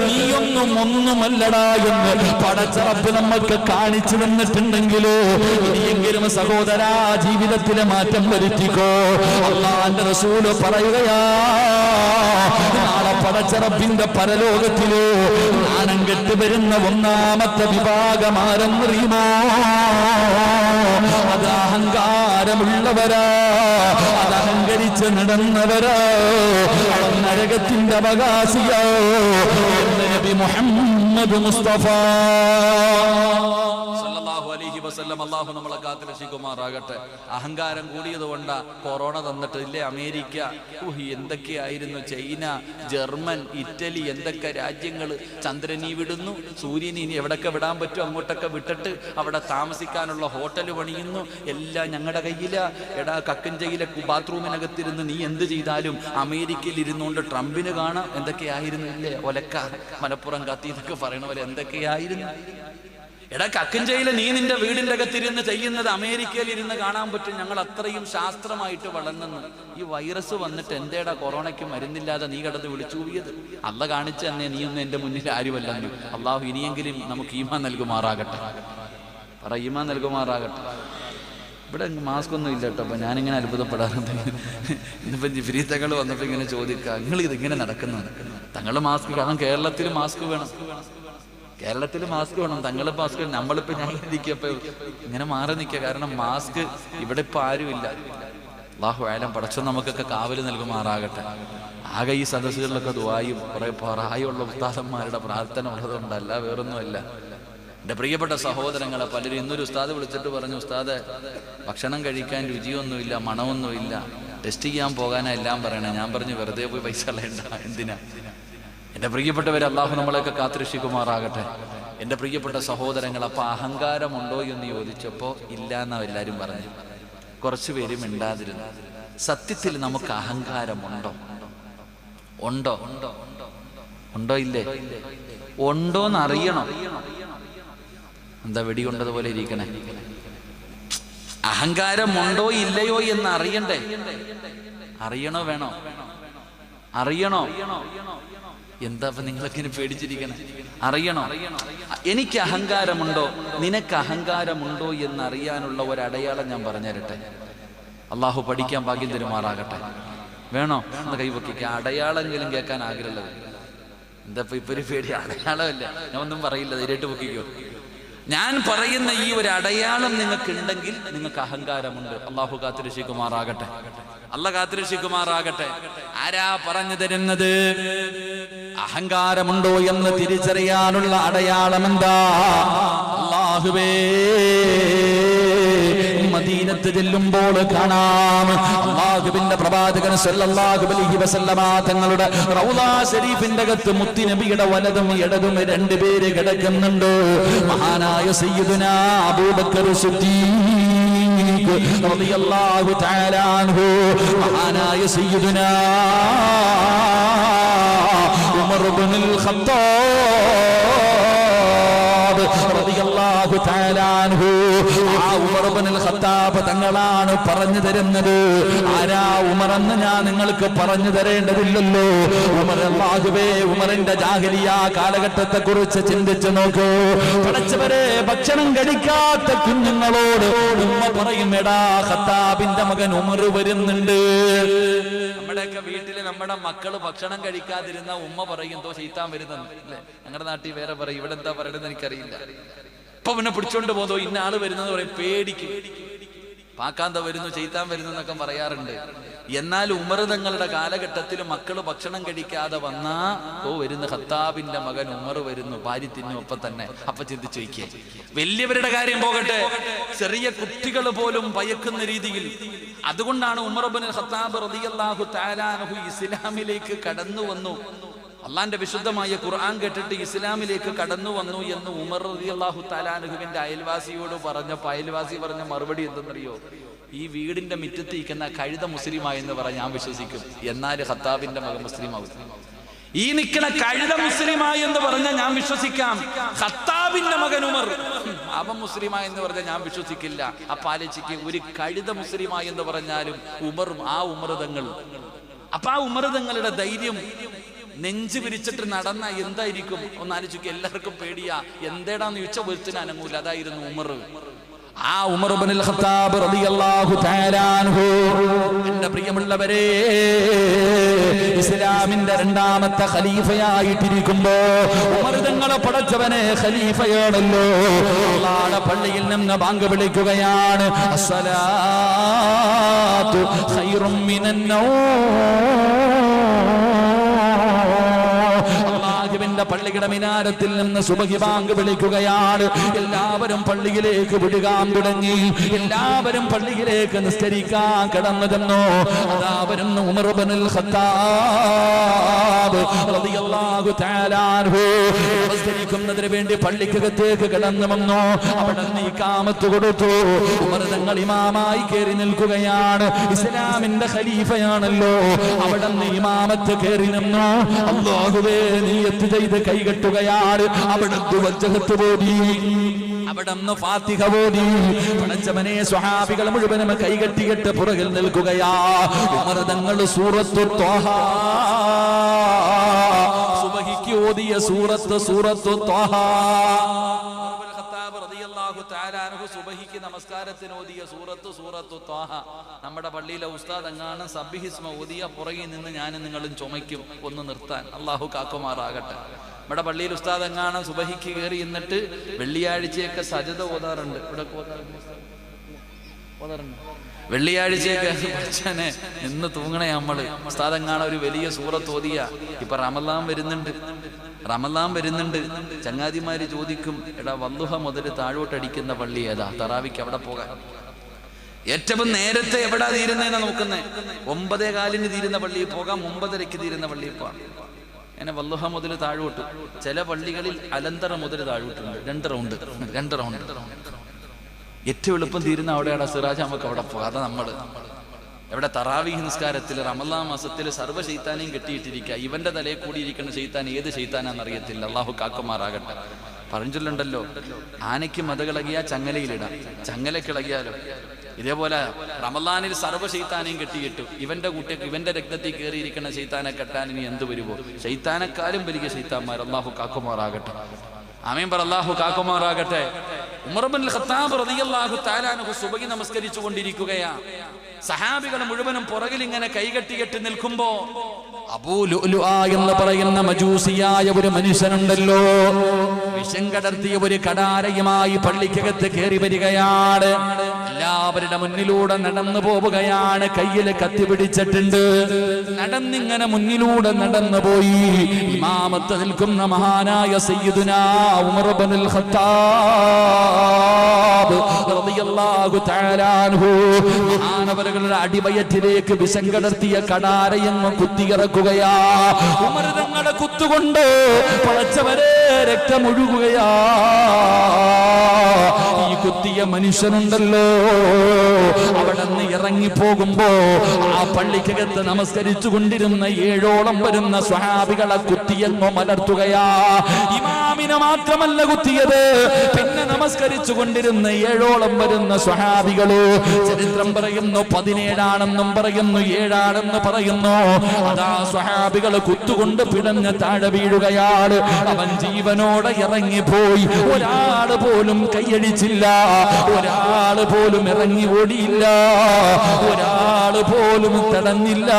നീയൊന്നും ഒന്നുമല്ലടാ എന്ന് പടച്ച റബ്ബ് നമുക്ക് കാണിച്ചു തന്നിട്ടുണ്ടെങ്കിലോ ഇനിയെങ്കിലും സഹോദരാ ജീവിതത്തിലെ മാറ്റം വരുത്തിക്കോ. അല്ലാഹുവിന്റെ റസൂല് പറയുകയാ, നാളെ പടച്ച റബ്ബിന്റെ പരലോകത്തില് നാണം കെട്ട് വരുന്ന ഒന്നാമത്തെ വിഭാഗം ആരെന്നറിയുമോ? അത് അഹങ്കാരമുള്ളവരാ, അത് അഹങ്കരിച്ച് നടന്നവരാ, നരകത്തിന്റെ അവകാശിയോ എന്ന് നബി മുഹമ്മദ് മുസ്തഫ സല്ലല്ലാഹു അലൈഹി വസല്ലം. അല്ലാഹു നമ്മളെ കാത്തുരക്ഷിക്കുമാറാകട്ടെ. അഹങ്കാരം കൂടിയതുകൊണ്ട് കൊറോണ തന്നിട്ട് ഇല്ലേ അമേരിക്ക, എന്തൊക്കെയായിരുന്നു, ചൈന, ജർമ്മൻ, ഇറ്റലി, എന്തൊക്കെ രാജ്യങ്ങൾ ചന്ദ്രനീ വിടുന്നു, സൂര്യനെ ഇനി എവിടൊക്കെ വിടാൻ പറ്റും അങ്ങോട്ടൊക്കെ വിട്ടിട്ട് അവിടെ താമസിക്കാനുള്ള ഹോട്ടൽ പണിയുന്നു. എല്ലാം ഞങ്ങളുടെ കയ്യിലാ. എടാ കക്കഞ്ചയിലെ ബാത്റൂമിനകത്തിരുന്ന് നീ എന്ത് ചെയ്താലും അമേരിക്കയിൽ ഇരുന്നുകൊണ്ട് ട്രംപിന് കാണാം. എന്തൊക്കെയായിരുന്നു ഇല്ലേ, ഒലക്ക മലപ്പുറം കത്തി എന്നൊക്കെ പറയണവരെ എന്തൊക്കെയായിരുന്നു. എടാ കക്കഞ്ചയിലെ നീ നിന്റെ വീടിന്റെ അകത്തിരുന്ന് ചെയ്യുന്നത് അമേരിക്കയിൽ ഇരുന്ന് കാണാൻ പറ്റും. ഞങ്ങൾ അത്രയും ശാസ്ത്രമായിട്ട് വളർന്നു. ഈ വൈറസ് വന്നിട്ട് എന്തേടാ കൊറോണയ്ക്ക് മരുന്നില്ലാതെ നീ കടന്ന് വിളിച്ചൂവിയത്? അല്ല കാണിച്ചു തന്നെ, നീയൊന്നും എന്റെ മുന്നിൽ ആരുമല്ലെന്ന്. അള്ളാഹു ഇനിയെങ്കിലും നമുക്ക് ഈമാൻ നൽകുമാറാകട്ടെ. പറ, ഈമാൻ നൽകുമാറാകട്ടെ. ഇവിടെ മാസ്ക് ഒന്നും ഇല്ല കേട്ടോ. അപ്പൊ ഞാനിങ്ങനെ അത്ഭുതപ്പെടാറുണ്ട്. ഇന്നിപ്പോ ജിഫ്രീത്തകൾ വന്നപ്പോ ഇങ്ങനെ ചോദിക്കുക, നിങ്ങൾ ഇതിങ്ങനെ നടക്കുന്നത്? തങ്ങൾ മാസ്ക്, കാരണം കേരളത്തിൽ മാസ്ക് വേണം, കേരളത്തിൽ മാസ്ക് വേണം. തങ്ങൾ മാസ്ക്, നമ്മളിപ്പോ ഞാൻ ഇരിക്കപ്പോ ഇങ്ങനെ മാറി നിൽക്കുക. കാരണം മാസ്ക് ഇവിടെ ഇപ്പൊ ആരുമില്ല. അല്ലാഹു ആലം, പടച്ചോൻ നമുക്കൊക്കെ കാവല് നൽകുമാറാകട്ടെ. ആകെ ഈ സദസ്സുകളിലൊക്കെ ദുആയും കുറെ പ്രായമുള്ള ഉസ്താദന്മാരുടെ പ്രാർത്ഥന ഉള്ളതുകൊണ്ടല്ല, വേറൊന്നുമല്ല. എൻ്റെ പ്രിയപ്പെട്ട സഹോദരങ്ങളെ, പലരും ഇന്നൊരു ഉസ്താദ് വിളിച്ചിട്ട് പറഞ്ഞു, ഉസ്താദ് ഭക്ഷണം കഴിക്കാൻ രുചിയൊന്നുമില്ല, മണമൊന്നുമില്ല, ടെസ്റ്റ് ചെയ്യാൻ പോകാനാ എല്ലാം പറയണേ. ഞാൻ പറഞ്ഞു, വെറുതെ പോയി പൈസ കളയണ്ട, എന്തിനാ? എൻ്റെ പ്രിയപ്പെട്ടവരെ, അള്ളാഹു നമ്മളെയൊക്കെ കാത്തുരക്ഷിക്കുമാറാകട്ടെ. എൻ്റെ പ്രിയപ്പെട്ട സഹോദരങ്ങൾ, അപ്പൊ അഹങ്കാരമുണ്ടോ എന്ന് ചോദിച്ചപ്പോ ഇല്ല എന്നാ എല്ലാവരും പറഞ്ഞു. കുറച്ചു പേര് മിണ്ടാതിരുന്നു. സത്യത്തിൽ നമുക്ക് അഹങ്കാരമുണ്ടോ? ഉണ്ടോ? ഉണ്ടോ ഇല്ലേ? ഉണ്ടോന്നറിയണം. എന്താ വെടികൊണ്ടതുപോലെ ഇരിക്കണേ? അഹങ്കാരമുണ്ടോ ഇല്ലയോ എന്ന് അറിയണ്ടേ? അറിയണോ വേണോ? അറിയണോ? എന്താ ഇപ്പൊ നിങ്ങളൊക്കെ പേടിച്ചിരിക്കണേ? അറിയണോ? എനിക്ക് അഹങ്കാരമുണ്ടോ, നിനക്ക് അഹങ്കാരമുണ്ടോ എന്നറിയാനുള്ള ഒരടയാളം ഞാൻ പറഞ്ഞു തരട്ടെ. അള്ളാഹു പഠിക്കാൻ ഭാഗ്യം തരുമാറാകട്ടെ. വേണോ? എന്ന് കൈവക്കിക്ക. അടയാളെങ്കിലും കേൾക്കാൻ ആഗ്രഹമുള്ളത് എന്താ ഇപ്പൊ ഒരു പേടി? അടയാളമല്ല, ഞാൻ ഒന്നും പറയില്ല, ധൈര്യമായിട്ട് പൊക്കിക്കോ. ഞാൻ പറയുന്ന ഈ ഒരു അടയാളം നിങ്ങൾക്ക് ഉണ്ടെങ്കിൽ നിങ്ങൾക്ക് അഹങ്കാരമുണ്ട്. അള്ളാഹു കാത്തുരക്ഷിക്കുമാറാകട്ടെ, അള്ളാഹ് കാത്തുരക്ഷിക്കുമാറാകട്ടെ. ആരാ പറഞ്ഞു തരുന്നത്? അഹങ്കാരമുണ്ടോ എന്ന് തിരിച്ചറിയാനുള്ള അടയാളം എന്താ? അല്ലാഹുവേ, മദീനത്ത് ചെല്ലുമ്പോൾ കാണാം അല്ലാഹുവിന്റെ പ്രവാചകൻ സല്ലല്ലാഹു അലൈഹി വസല്ലമ തങ്ങളുടെ റൗള ശരീഫിന്റെ അകത്ത് മുത്തി നബിയുടെ വലതും ഇടതും രണ്ടുപേര് കിടക്കുന്നുണ്ട്. മഹാനായ സയ്യിദുനാ അബൂബക്കർ സിദ്ദീഖ് റളിയല്ലാഹു തആല അൻഹു, മഹാനായ സയ്യിദുനാ ഉമർ ഇബ്നുൽ ഖത്താബ് റളിയല്ലാഹു തആല അൻഹു. ആ ഉമർ ഇബ്നുൽ ഖത്താബ് തങ്ങളാണ് പറഞ്ഞു തരുന്നത്. ആരാ ഉമർ എന്ന് ഞാൻ നിങ്ങൾക്ക് പറഞ്ഞു തരേണ്ടതില്ലല്ലോ. ഉമർ, അല്ലാഹുവേ, ഉമറിന്റെ ജാഹിലിയ കാലഘട്ടത്തെ കുറിച്ച് ചിന്തിച്ചു നോക്കൂ. പടച്ചവരെ, ഭക്ഷണം കഴിക്കാത്ത കുഞ്ഞുങ്ങളോട് ഉമ്മ പറയും, എടാ ഖത്താബിന്റെ മകൻ ഉമർ വരുന്നുണ്ട്. നമ്മുടെയൊക്കെ വീട്ടില് നമ്മുടെ മക്കള് ഭക്ഷണം കഴിക്കാതിരുന്ന ഉമ്മ പറയും, തോ ശൈത്താൻ വരുന്നുണ്ട് അല്ലേ? ഞങ്ങളുടെ നാട്ടിൽ വേറെ പറയും, ഇവിടെ എന്താ പറയുന്നത് എനിക്കറിയില്ല. ഇപ്പൊ പിന്നെ പിടിച്ചോണ്ട് പോതോ, ഇന്ന ആള് വരുന്നത് പറയും, പേടിക്കും. പാക്കാന്ത വരുന്നു, ചെയ്ത്താൻ വരുന്നു എന്നൊക്കെ പറയാറുണ്ട്. എന്നാൽ ഉമർ തങ്ങളുടെ കാലഘട്ടത്തിൽ മക്കള് ഭക്ഷണം കഴിക്കാതെ വന്നാ, ഓ വരുന്ന ഖത്താബിന്റെ മകൻ ഉമർ വരുന്നു, ഭാര്യ തിന്നും. ഒപ്പം തന്നെ അപ്പൊ ചിന്തിച്ചു വയ്ക്കേ, വലിയവരുടെ കാര്യം പോകട്ടെ, ചെറിയ കുട്ടികൾ പോലും ഭയക്കുന്ന രീതിയിൽ. അതുകൊണ്ടാണ് ഉമർ ഇബ്നുൽ ഖത്താബ് റളിയല്ലാഹു തആല അൻഹു ഇസ്ലാമിലേക്ക് കടന്നു വന്നു. അള്ളാന്റെ വിശുദ്ധമായ ഖുർആൻ കേട്ടിട്ട് ഇസ്ലാമിലേക്ക് കടന്നു വന്നു എന്ന് ഉമർ റളിയല്ലാഹു തആല അൻഹുവിന്റെ അയൽവാസിയോട് പറഞ്ഞപ്പോൾ അയൽവാസി പറഞ്ഞ മറുപടി എന്തെന്നറിയോ? ഈ വീടിന്റെ മുറ്റത്ത് ഇരിക്കുന്ന കഴുത മുസ്ലിമായെന്ന് പറഞ്ഞ് ഞാൻ വിശ്വസിക്കും, എന്നാൽ ഖത്താബിന്റെ മകൻ മുസ്ലിമാവും. ഈ നിൽക്കുന്ന കഴുത മുസ്ലിമായി എന്ന് പറഞ്ഞാൽ ഞാൻ വിശ്വസിക്കാം, ഖത്താബിന്റെ മകൻ ഉമർ അവൻ മുസ്ലിമായി എന്ന് പറഞ്ഞാൽ ഞാൻ വിശ്വസിക്കില്ല. അപ്പൊ ആലോചിക്ക്, ഒരു കഴുത മുസ്ലിമായി എന്ന് പറഞ്ഞാലും ഉമറും ആ ഉമർതങ്ങൾ. അപ്പൊ ആ ഉമർതങ്ങളുടെ ധൈര്യം, നെഞ്ചു വിരിച്ചിട്ട് നടന്ന എന്തായിരിക്കും ഒന്ന് ആലോചിക്കുക. എല്ലാവർക്കും പേടിയാ, എന്തേടാന്ന് ചോദിച്ചാൽ ഒരുത്തിന് അനങ്ങൂല. അതായിരുന്നു ഉമർ. ആ ഉമർ ഇബ്നുൽ ഖത്താബ് റളിയല്ലാഹു തആല അൻഹു. എന്റെ പ്രിയമുള്ളവരെ, ഇസ്ലാമിന്റെ രണ്ടാമത്തെ ഖലീഫയായിട്ടിരിക്കുമ്പോ ഉമർ തങ്ങളെ പടച്ചവനെ ഖലീഫയാണല്ലോ. അല്ലാഹുവിന്റെ പള്ളിയിൽ നിന്ന് ബാങ്ക് വിളിക്കുകയാണ്, അസ്സലാത്തു ഖൈറും മിനൻ അല്ലാഹുവിന്റെ പള്ളിയുടെ മിനാരത്തിൽ നിന്ന് സുബഹി ബാങ്ക് വിളിക്കുകയാണ്. എല്ലാവരും പള്ളിയിലേക്ക് വിടുകാൻ തുടങ്ങി. എല്ലാവരും പള്ളിയിലേക്ക് നിസ്കരിക്കാൻ കടന്നു ചെന്നു. അതാ വരുന്നു ഉമർ ഇബ്നുൽ ഖത്താബ് റളിയല്ലാഹു തആല അൻഹു. നിസ്കരിക്കുന്നതിന് വേണ്ടി പള്ളിക്കകത്തേക്ക് കടന്നു വന്നു. അവിടെ നിന്ന് ഇഖാമത്ത് കൊടുത്തു. ഉമർ തങ്ങൾ ഇമാമായി കയറി നിൽക്കുകയാണ്. ഇസ്ലാമിന്റെ ഖലീഫയാണല്ലോ. അവിടെ നിന്ന് ഇമാമത്ത് കയറി നിന്നു. അല്ലാഹുവേ, നിയ്യത്ത് ചെയ്ത് കൈകെട്ടുകയാണ്. അവിടെ വജ്ഹത്ത് പോടി, അവിടെ നിന്ന് ഫാത്തിഹ ഓതി. പടച്ചവനെ, സ്വഹാബികൾ മുഴുവനും കൈകെട്ടിയിട്ട് പുറകിൽ നിൽക്കുകയാ. ഉമർ തങ്ങൾ സൂറത്തു ത്വാഹ, സുബഹിക്ക് ഓതിയ സൂറത്തു ത്വാഹ. സുബഹിക്ക് നമസ്കാരത്തിന് ഓതിയ സൂറത്തു ത്വാഹ. നമ്മുടെ പള്ളിയിലെ ഉസ്താദ് എങ്ങാനും സബ്ബിഹിസ്മ ഓതിയ പുറകിൽ നിന്ന് ഞാനും നിങ്ങളും ചുമയ്ക്കും ഒന്ന് നിർത്താൻ. അള്ളാഹു കാക്കുമാറാകട്ടെ. നമ്മുടെ പള്ളിയിൽ ഉസ്താദ് എങ്ങാനും സുബഹിക്ക് കയറി എന്നിട്ട് വെള്ളിയാഴ്ചയൊക്കെ സജദ ഓതാറുണ്ട്. ഇവിടെ ഓതാറുണ്ട് വെള്ളിയാഴ്ചയൊക്കെ. അച്ഛനെ എന്ന് തൂങ്ങണേ നമ്മള്. ഉസ്താദ് എങ്ങാനും ഒരു വലിയ സൂറത്ത് ഓതിയ. ഇപ്പൊ റമളാൻ വരുന്നുണ്ട്. ചങ്ങാതിമാര് ചോദിക്കും, എടാ വല്ലുഹ മുതൽ താഴോട്ടടിക്കുന്ന പള്ളി ഏതാ? തറാവിക്ക് അവിടെ പോകാൻ ഏറ്റവും നേരത്തെ എവിടാ തീരുന്നതെന്നാ നോക്കുന്നേ. 9:15 തീരുന്ന പള്ളിയിൽ പോകാം, 9:30 തീരുന്ന പള്ളിയിൽ പോകാം. അങ്ങനെ വല്ലുഹ മുതൽ താഴോട്ട്. ചില പള്ളികളിൽ അലന്തറ മുതൽ താഴോട്ടുണ്ട്. 2 റൗണ്ട്. ഏറ്റവും എളുപ്പം തീരുന്ന അവിടെയാണ് സിറാജ്. നമുക്ക് അവിടെ പോകാം. അതാ നമ്മള് എവിടെ തറാവീഹ് നിസ്കാരത്തിൽ റമളാൻ മാസത്തിൽ സർവ്വ ശൈത്താനെയും കെട്ടിയിട്ടിരിക്കുക. ഇവന്റെ തലയിൽ കൂടി ഇരിക്കുന്ന ശൈത്താൻ ഏത് ശൈത്താനാന്ന് അറിയത്തില്ല. അള്ളാഹു കാക്കുമാറാകട്ടെ. പറഞ്ഞിട്ടുണ്ടല്ലോ, ആനയ്ക്ക് മതകിളകിയാ ചങ്ങലയിലിടാം, ചങ്ങലക്കിളകിയാലോ. ഇതേപോലെ റമളാനിൽ സർവ്വ ശൈത്താനെയും കെട്ടിയിട്ടു. ഇവന്റെ രക്തത്തിൽ കയറിയിരിക്കുന്ന ശൈത്താനെ കെട്ടാൻ ഇനി എന്ത് വരുമോ? ശൈത്താനെക്കാളും വലിയ ശൈത്താന്മാർ. അള്ളാഹു കാക്കുമാറാകട്ടെ. ആമീൻ പറ. അല്ലാഹു കാക്കുമാറാകട്ടെ. ഉമർ ഇബ്നുൽ ഖത്താബ് റളിയല്ലാഹു തആല അൻഹു സുബഹി നമസ്കരിച്ചു കൊണ്ടിരിക്കുകയാണ്. സഹാബികൾ മുഴുവനും പുറകിൽ ഇങ്ങനെ കൈകെട്ടികെട്ടി നിൽക്കുമ്പോ അബൂ ലുഅ്ലുഅ എന്ന് പറയുന്ന മജൂസിയായ ഒരു മനുഷ്യനുണ്ടല്ലോ, വിഷം കടർത്തിയ ഒരു കടാരയുമായി പള്ളിക്കകത്ത് കയറി വരികയാണ്. എല്ലാവരുടെ മുന്നിലൂടെ നടന്നു പോവുകയാണ്. കയ്യിൽ കത്തി പിടിച്ചിട്ടുണ്ട്. നടന്നിങ്ങനെ മുന്നിലൂടെ നടന്നു പോയി. ഇമാമത്ത് നിൽക്കുന്ന മഹാനായ സയ്യിദുനാ ഉമർ ഇബ്നുൽ ഖത്താബ് റളിയല്ലാഹു തആല അൻഹു മഹാനവറുകളുടെ അടിവയറ്റിലേക്ക് വിഷം കടർത്തിയ കടാരയങ്ങ് കുത്തിയിറക്കുകയാ. ഉമർ തങ്ങളുടെ കുത്തുകൊണ്ട് പടച്ചവരെ രക്തമൊഴുകുകയാ. ഈ കുത്തിയ മനുഷ്യനുണ്ടല്ലോ, അവിടെ നിന്ന് ഇറങ്ങിപ്പോകുമ്പോ ആ പള്ളിക്കകത്ത് നമസ്കരിച്ചു കൊണ്ടിരുന്ന 7ഓളം വരുന്ന സ്വഹാബികളെ കുത്തിയെന്നോ മലർത്തുകയാ. ഇമാമിനെ മാത്രമല്ല കുത്തിയത്, പിന്നെ നമസ്കരിച്ചു കൊണ്ടിരുന്ന 7ഓളം വരുന്ന സ്വഹാബികള്. ചരിത്രം പറയുന്നു 17ആണെന്നും പറയുന്നു 7ആണെന്ന് പറയുന്നു. അതാ സ്വഹാബികള് കുത്തുകൊണ്ട് പിടഞ്ഞ് താഴെ വീഴുകയാണ്. അവൻ ജീവനോടെ ഇറങ്ങിപ്പോയി. ഒരാള് പോലും കൈയടിച്ചില്ല, ഒരാള് പോലും ഇറങ്ങി ഓടിയില്ല, ഒരാള് പോലും തടഞ്ഞില്ല.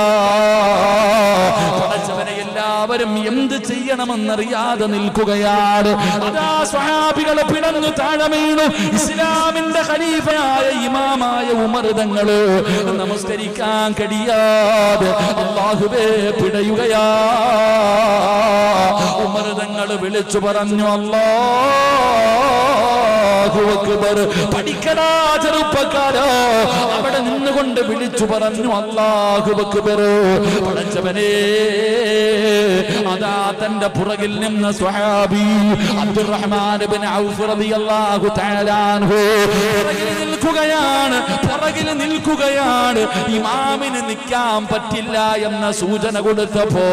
പടച്ചവനെ എല്ലാവരും എന്ത് ചെയ്യണമെന്നറിയാതെ നിൽക്കുകയാണ്. അതാ സ്വഹാബികളെ പിടഞ്ഞു താഴെ വീണു. ഇസ്ലാമിന്റെ ഖലീഫയായ ഇമാമായ ഉമർ തങ്ങള് നമസ്കരിക്കാൻ കഴിയാതെ അല്ലാഹുവേ പിടയുകയാ. ഉമർ തങ്ങൾ വിളിച്ചു പറഞ്ഞു, അല്ലാഹു അക്ബർ. പഠിക്കടാ ചെറുപ്പക്കാരാ. അവിടെ നിന്നുകൊണ്ട് വിളിച്ചു പറഞ്ഞു, അല്ലാഹു അക്ബർ. പടച്ചവനേ, അതാ തന്റെ പുറകിൽ നിന്ന സ്വഹാബി അബ്ദുറഹ്മാൻ ഇബ്നു ഔഫ് റളിയല്ലാഹു തആല അൻഹു പുറകിൽ നിൽക്കുകയാണ്. ഇമാമിന് നിൽക്കാൻ പറ്റില്ല എന്ന സൂചന കൊടുത്തപ്പോ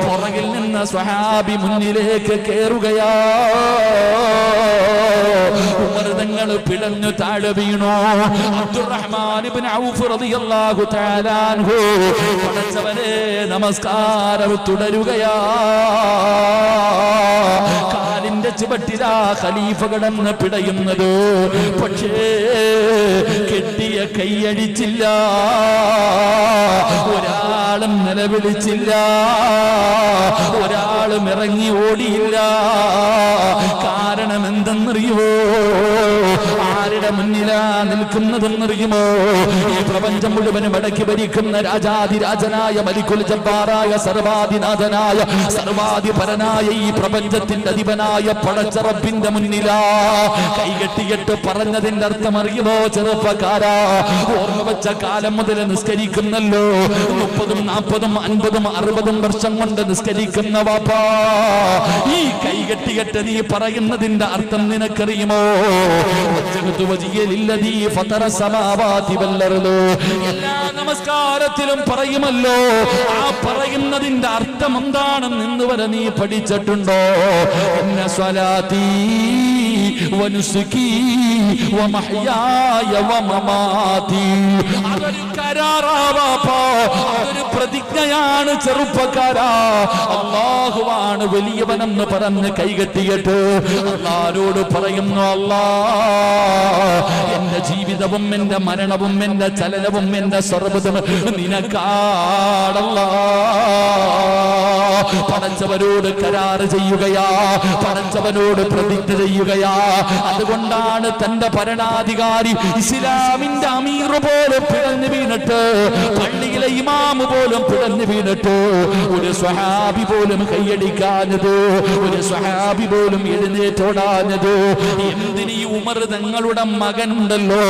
പുറകിൽ നിന്ന സ്വഹാബി മുന്നിലേക്ക് കേറുകയാ. ഉമർ തങ്ങൾ പിടഞ്ഞു താഴെ വീണു. അബ്ദുറഹ്മാൻ ഇബ്നു ഔഫ് റളിയല്ലാഹു തആല അൻഹു പടച്ചവനെ നമസ്കാരം തുടരുകയാ. കാലിന്റെ ചുവട്ടിലാ ഖലീഫ കിടന്ന് പിടയുന്നത്. പക്ഷേ കെട്ടിയ കൈയടിച്ചില്ല, ഒരാളും നിലവിളിച്ചില്ല, ഒരാളും ഇറങ്ങി ഓടിയില്ല. കാരണം എന്തെന്നറിയുമോ? ആരുടെ മുന്നിലാ നിൽക്കുന്നതെന്നറിയുമോ? ഈ പ്രപഞ്ചം മുഴുവനും അടക്കി ഭരിക്കുന്ന രാജാതിരാജനായ മലിക്കുൽ ജബ്ബാറായ സർവാധിനാഥനായ സർവാധിപരനായ ഈ പ്രപഞ്ചത്തിന്റെ അധിപനായ പടച്ച റബ്ബിന്റെ മുന്നിലാ കൈകെട്ടിയിട്ട് പറഞ്ഞതിന്റെ അർത്ഥം അറിയുമോ ചെറുപ്പക്കാരാ? ഓർമ്മ വെച്ച കാലം മുതൽ നിസ്കരിക്കുന്നല്ലോ, 30, 40, 50, 60 വർഷം കൊണ്ട് നിസ്കരിക്കുന്ന വാപ്പാ, ഈ കൈകെട്ടിയിട്ട് നീ പറയുന്നതിന്റെ അർത്ഥം നിനക്കറിയുമോ? എല്ലാ നമസ്കാരത്തിലും പറയുമല്ലോ, ആ പറയുന്നതിന്റെ അർത്ഥം എന്താണെന്ന് ഇന്ന് വരെ നീ പഠിച്ചിട്ടുണ്ടോ? ഇന്ന സ്വലാത്തി വനുസുകി വമഹ്യായ വമമാതി. അതൊരു കരാറാവാപ്പാ, അതൊരു പ്രതിജ്ഞയാണ് ചെറുപ്പക്കാരാ. അല്ലാഹുവാണ് വലിയവനെന്ന് പറഞ്ഞ് കൈകെട്ടിയിട്ട് അല്ലാഹുവോട് പറയുന്നു, അല്ലാ, എന്റെ ജീവിതവും എന്റെ മരണവും എന്റെ ചലനവും എന്റെ സർവ്വതും നിനക്കാണല്ലാ. പടച്ചവനോട് കരാറ് ചെയ്യുകയാ, പടച്ചവനോട് പ്രതിജ്ഞ ചെയ്യുകയാ. അതുകൊണ്ടാണ് തന്റെ ഭരണാധികാരി ഇസ്ലാമിന്റെ അമീർ പോലും പിടഞ്ഞു വീണിട്ട്, പള്ളിയിലെ ഇമാമ് പോലും പിടഞ്ഞു വീണിട്ട് ഒരു സ്വഹാബി പോലും കൈയടിക്കാഞ്ഞത്, ഒരു സ്വഹാബി പോലും എഴുന്നേറ്റോടാഞ്ഞത്. എന്തിനീ ഉമർ തങ്ങളുടെ മകനുണ്ടല്ലോ,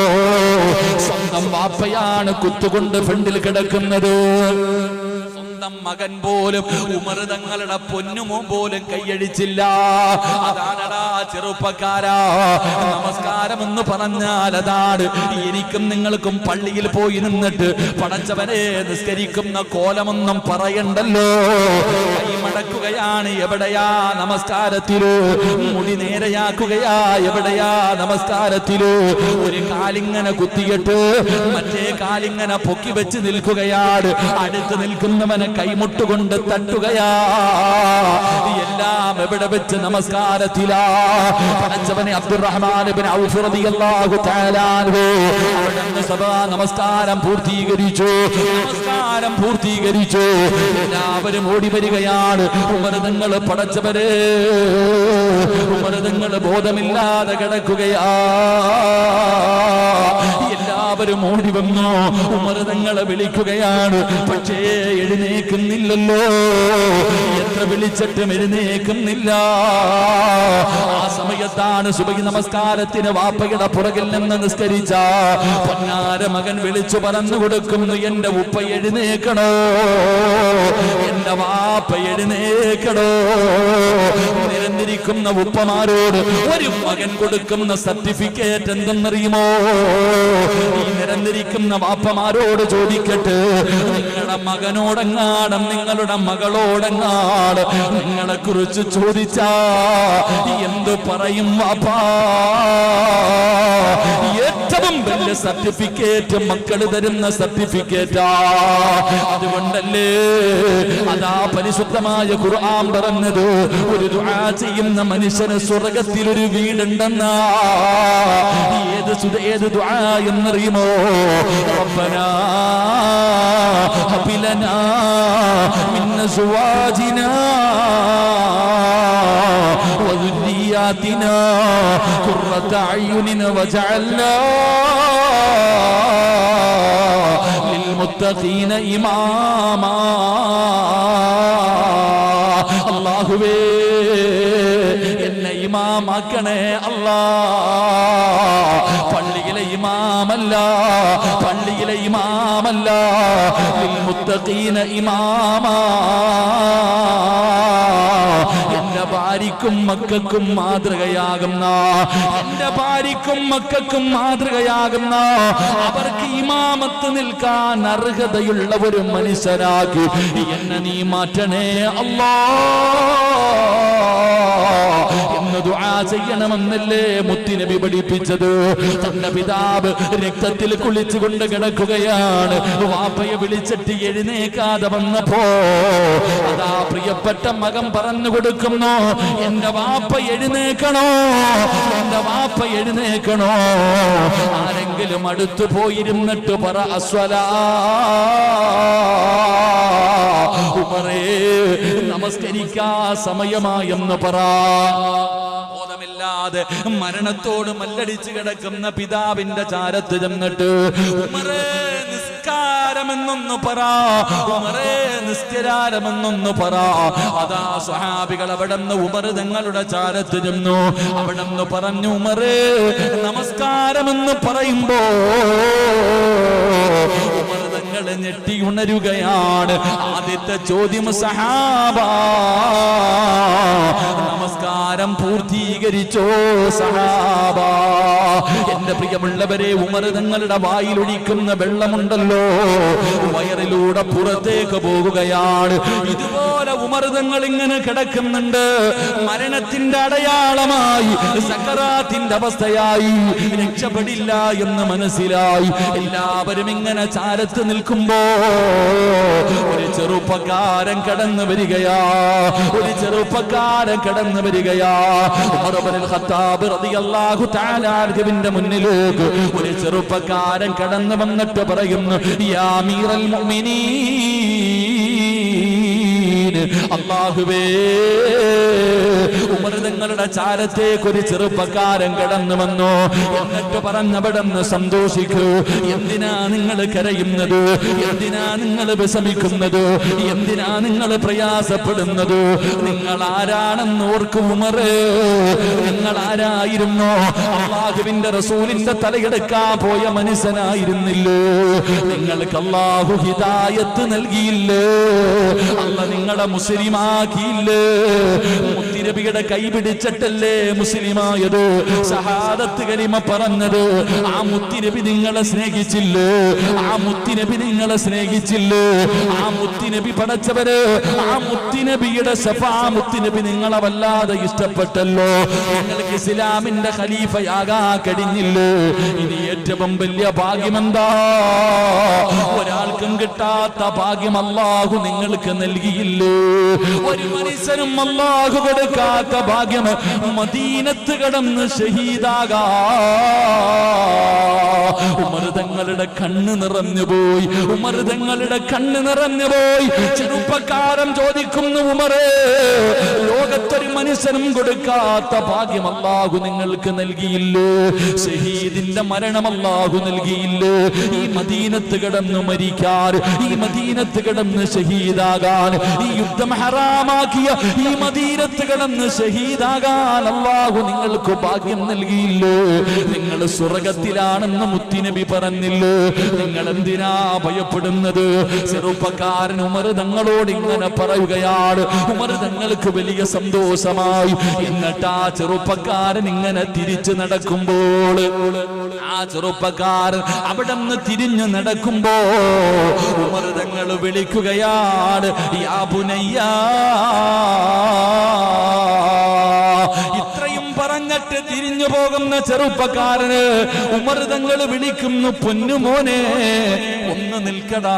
സ്വന്തം വാപ്പയാണ് കുത്തുകൊണ്ട് ഫ്രണ്ടിൽ കിടക്കുന്നത്. മകൻ പോലും ഉമർ തങ്ങളുടെ പൊന്നുമോ പോലും കൈയടിച്ചില്ല. അതാണടാ ചെറുപ്പക്കാരാ, നമസ്കാരം എന്ന് പറഞ്ഞാൽ അതാണ്. എനിക്കും നിങ്ങൾക്കും പള്ളിയിൽ പോയി നിന്നിട്ട് പടച്ചവനെ നിസ്കരിക്കുന്ന കോലമൊന്നും പറയണ്ടല്ലോ. കൈമടക്കുകയാണ് എവിടെയാ നമസ്കാരത്തില്, മുടി നേരെയാക്കുകയാ എവിടെയാ നമസ്കാരത്തില്. ഒരു കാലിങ്ങനെ കുത്തിയിട്ട് മറ്റേ കാലിങ്ങനെ പൊക്കി വെച്ച് നിൽക്കുകയാണ്. അടുത്ത് നിൽക്കുന്നവനെ ഇങ്ങനെ കൈമുട്ടുകൊണ്ട് തട്ടുകയാ. എല്ലാം എവിടെ വെച്ച്? നമസ്കാരത്തിലാ. പടച്ചവനെ അബ്ദുറഹ്മാൻ ഇബ്നു ഔഫ് റളിയല്ലാഹു തആല അൻഹു അവിടുന്ന് സഭാ നമസ്കാരം പൂർത്തീകരിച്ചു. എല്ലാവരും ഓടി വരികയാണ്. ഉമർ തങ്ങൾ പടച്ചവരെ, ഉമർ തങ്ങൾ ബോധമില്ലാതെ കിടക്കുകയാ. എല്ലാവരും ഓടി വന്നു. ഉമർ തങ്ങളെ വിളിക്കുകയാണ്, പക്ഷേ എഴുന്നേക്കുന്നില്ലല്ലോ. എത്ര വിളിച്ചിട്ടും എഴുന്നേക്കുന്നില്ല. ആ സമയത്താണ് സുബഹി നമസ്കാരത്തിന് വാപ്പയുടെ പുറകിൽ നിന്ന് നിസ്കരിച്ച പൊന്നാര മകൻ വിളിച്ചു പറഞ്ഞു കൊടുക്കുന്നു, എന്റെ ഉപ്പ എഴുന്നേക്കണോ, എന്റെ വാപ്പ എഴുന്നേക്കണോ. നിരന്നിരിക്കുന്ന ഉപ്പമാരോട് ഒരു മകൻ കൊടുക്കുന്ന സർട്ടിഫിക്കറ്റ് എന്തെന്നറിയുമോ? ഈ നിരന്നിരിക്കുന്ന വാപ്പമാരോട് ചോദിക്കട്ടെ, നിങ്ങളുടെ മകനോടെങ്ങാടും നിങ്ങളുടെ മകളോടെങ്ങാടും നിങ്ങളെ കുറിച്ച് ചോദിച്ചാ എന്ത് പറയും വാപ്പാ? ഏറ്റവും വലിയ സർട്ടിഫിക്കറ്റ് മക്കൾ തരുന്ന സർട്ടിഫിക്കറ്റാ. അതുകൊണ്ടല്ലേ അതാ പരിശുദ്ധമായ ഖുർആൻ പറഞ്ഞത്, ഒരു ദുആ ചെയ്യുന്ന മനുഷ്യന് സ്വർഗ്ഗത്തിൽ ഒരു വീടുണ്ടെന്നാ. ഏത് ദുആ എന്നറിയുമോ? റബ്ബനാ ഹബ് ലനാ മിൻ അസ്വാജിനാ وذرياتنا قرة أعين وجعلنا للمتقين إماما. അല്ലാഹുവേ, എന്നെ ഇമാമാക്കണേ അല്ലാ. പള്ളിയിലെ ഇമാമല്ല, ലിൽമുത്തഖീന ഇമാമാ. എന്റെ ഭാര്യക്കും മക്കൾക്കും മാതൃകയാകുന്ന അവർക്ക് ഇമാമത്ത് നിൽക്കാൻ അർഹതയുള്ള ഒരു മനുഷ്യനാക്കി എന്നെ നീ മാറ്റണേ അല്ലാ എന്ന് ദുആ ചെയ്യണമെന്നല്ലേ മുത്തുനബി പഠിപ്പിച്ചത്. തന്റെ പിതാവ് രക്തത്തിൽ കുളിച്ചുകൊണ്ട് കിടക്കുകയാണ്. വാപ്പയെ വിളിച്ചിട്ട് എഴുന്നേക്കാതെ വന്നപ്പോ അതാ പ്രിയപ്പെട്ട മകൻ പറഞ്ഞു കൊടുക്കുന്നു, എന്റെ വാപ്പ എഴുന്നേക്കണോ. ആരെങ്കിലും അടുത്തു പോയിരുന്നിട്ട് പറ, അസ്വലാ ഉമറേ, നമസ്കരിക്കാ സമയമായെന്ന് പറ. ബോധമില്ലാതെ മരണത്തോട് മല്ലടിച്ച് കിടക്കുന്ന പിതാവിന്റെ ചാരത്ത് ചെന്നിട്ട് ഉമറേ നിസ്കാരമെന്നൊന്ന് പറ, ഉമറേ നിസ്കാരമെന്നൊന്ന് പറ. അതാ സ്വഹാബികൾ അവിടുന്ന് ഉമർ തങ്ങളുടെ ചാരത്ത് ചെന്നു. അവിടുന്ന് പറഞ്ഞു, ഉമറേ നമസ്കാരമെന്ന് പറയുമ്പോ ഉമർ തങ്ങൾ ഞെട്ടി ഉണരുകയാണ്. ആദ്യത്തെ ചോദ്യം, സഹാബാ നമസ്കാരം പൂർത്തീകരിച്ചോ സഹാബാ? എന്റെ പ്രിയമുള്ളവരെ, ഉമർ തങ്ങളുടെ വായിലൊഴിക്കുന്ന വെള്ളമുണ്ടല്ലോ, വയറിലൂടെ പുറത്തേക്ക് പോകുകയാണ്. ഇതുപോലെ ഉമർ തങ്ങൾ ഇങ്ങനെ കിടക്കുന്നുണ്ട്. മരണത്തിന്റെ അടയാളമായി, സക്കറാത്തിന്റെ അവസ്ഥയായി, രക്ഷപ്പെടില്ല എന്ന് മനസ്സിലായി. എല്ലാവരും ഇങ്ങനെ ചാരത്ത് നിൽക്കുമ്പോ ഒരു ചെറുപ്പക്കാരൻ കടന്നു വരികയാ. ഉമർ ഇബ്നുൽ ഖത്താബ് റളിയല്ലാഹു തആല അൻഹുവിന്റെ മുന്നിലേക്ക് ഒരു ചെറുപ്പക്കാരൻ കടന്നു വന്നിട്ട് പറയുന്നു, യാ അമീറൽ മുഅ്മിനീൻ, അല്ലാഹുവേ, ഉമർ തങ്ങളുടെ ചാരത്തേക്ക് ഒരു ചെറുപ്പക്കാരൻ കടന്നു വന്നു. എന്നിട്ട് പറഞ്ഞവിടെന്ന് സന്തോഷിക്കൂ. എന്തിനാ നിങ്ങൾ കരയുന്നത്? എന്തിനാ നിങ്ങൾ വിഷമിക്കുന്നത്? എന്തിനാ നിങ്ങൾ പ്രയാസപ്പെടുന്നത്? നിങ്ങൾ ആരാണെന്ന് ഓർക്കും ഉമറേ. നിങ്ങൾ ആരായിരുന്നു? അല്ലാഹുവിന്റെ റസൂലിന്റെ തലയെടുക്കാൻ പോയ മനുഷ്യനായിരുന്നില്ലേ? നിങ്ങൾക്ക് അല്ലാഹു ഹിദായത്ത് നൽകിയില്ലേ? അല്ല നിങ്ങളെ മുസ്ലിമാക്കിയില്ലേ? മുത്തുനബിയുടെ കൈ പിടിച്ചിട്ടല്ലേ മുസ്ലിമായത്, ഷഹാദത്ത് കലിമ പറഞ്ഞത്? ആ മുത്തുനബി നിങ്ങളെ സ്നേഹിച്ചില്ലേ? ആ മുത്തുനബി പടച്ചവര്, ആ മുത്തുനബിയുടെ മുത്തുനബി നിങ്ങളെ വല്ലാതെ ഇഷ്ടപ്പെട്ടല്ലോ. നിങ്ങൾക്ക് ഇസ്ലാമിന്റെ ഖലീഫയാകാൻ കഴിഞ്ഞില്ലേ? ഇനി ഏറ്റവും വലിയ ഭാഗ്യമെന്താ? ഒരാൾക്കും കിട്ടാത്ത ഭാഗ്യം അല്ലാഹു നിങ്ങൾക്ക് നൽകിയില്ലേ? ഒരു മനുഷ്യനും അല്ലാഹു കൊടുക്കാത്ത ഭാഗ്യം മദീനത്ത് കടന്ന് ഷഹീദാകാ. ഉമർ തങ്ങളുടെ കണ്ണ് നിറഞ്ഞുപോയി. ഉമർ തങ്ങളുടെ കണ്ണ് നിറഞ്ഞുപോയി. ചെറുപ്പക്കാരൻ ചോദിക്കുന്നു, ഉമറേ, ലോകത്തൊരു മനുഷ്യനും കൊടുക്കാത്ത ഭാഗ്യം അല്ലാഹു നിങ്ങൾക്ക് നൽകിയില്ലേ? ഷഹീദിന്റെ മരണം അല്ലാഹു നൽകിയില്ലേ? ഈ മദീനത്ത് കിടന്ന് മരിക്കാൻ, ഈ മദീനത്ത് കിടന്ന് ഷഹീദാകാൻ, ഈ യുദ്ധം ഹറാമാക്കിയ ഈ മദീനത്ത് കിടന്ന് ഷഹീദാകാൻ അല്ലാഹു നിങ്ങൾക്ക് ഭാഗ്യം നൽകിയില്ലേ? നിങ്ങൾ സ്വർഗത്തിലാണെന്ന് മുത്തുനബി പറഞ്ഞില്ലേ? നിങ്ങൾ എന്തിനാ ഭയപ്പെടുന്നത്? ചെറുപ്പക്കാരൻ ഉമർ തങ്ങളോട് ഇങ്ങനെ പറയുകയാണ്. ഉമർ തങ്ങൾക്ക് വലിയ സന്തോഷമായി. എന്നിട്ട് ആ ചെറുപ്പക്കാരൻ ഇങ്ങനെ തിരിച്ചു നടക്കുമ്പോൾ, ആ ചെറുപ്പക്കാരൻ അവിടെ നിന്ന് തിരിഞ്ഞു നടക്കുമ്പോ ഉമർ തങ്ങൾ വിളിക്കുകയാണ്, യാ ബുനയ്യാ. ഇത്രയും പറഞ്ഞിട്ട് തിരിഞ്ഞു പോകുന്ന ചെറുപ്പക്കാരന് ഉമർ തങ്ങൾ വിളിക്കുന്നു, പൊന്നുമോനെ ഒന്ന് നിൽക്കടാ.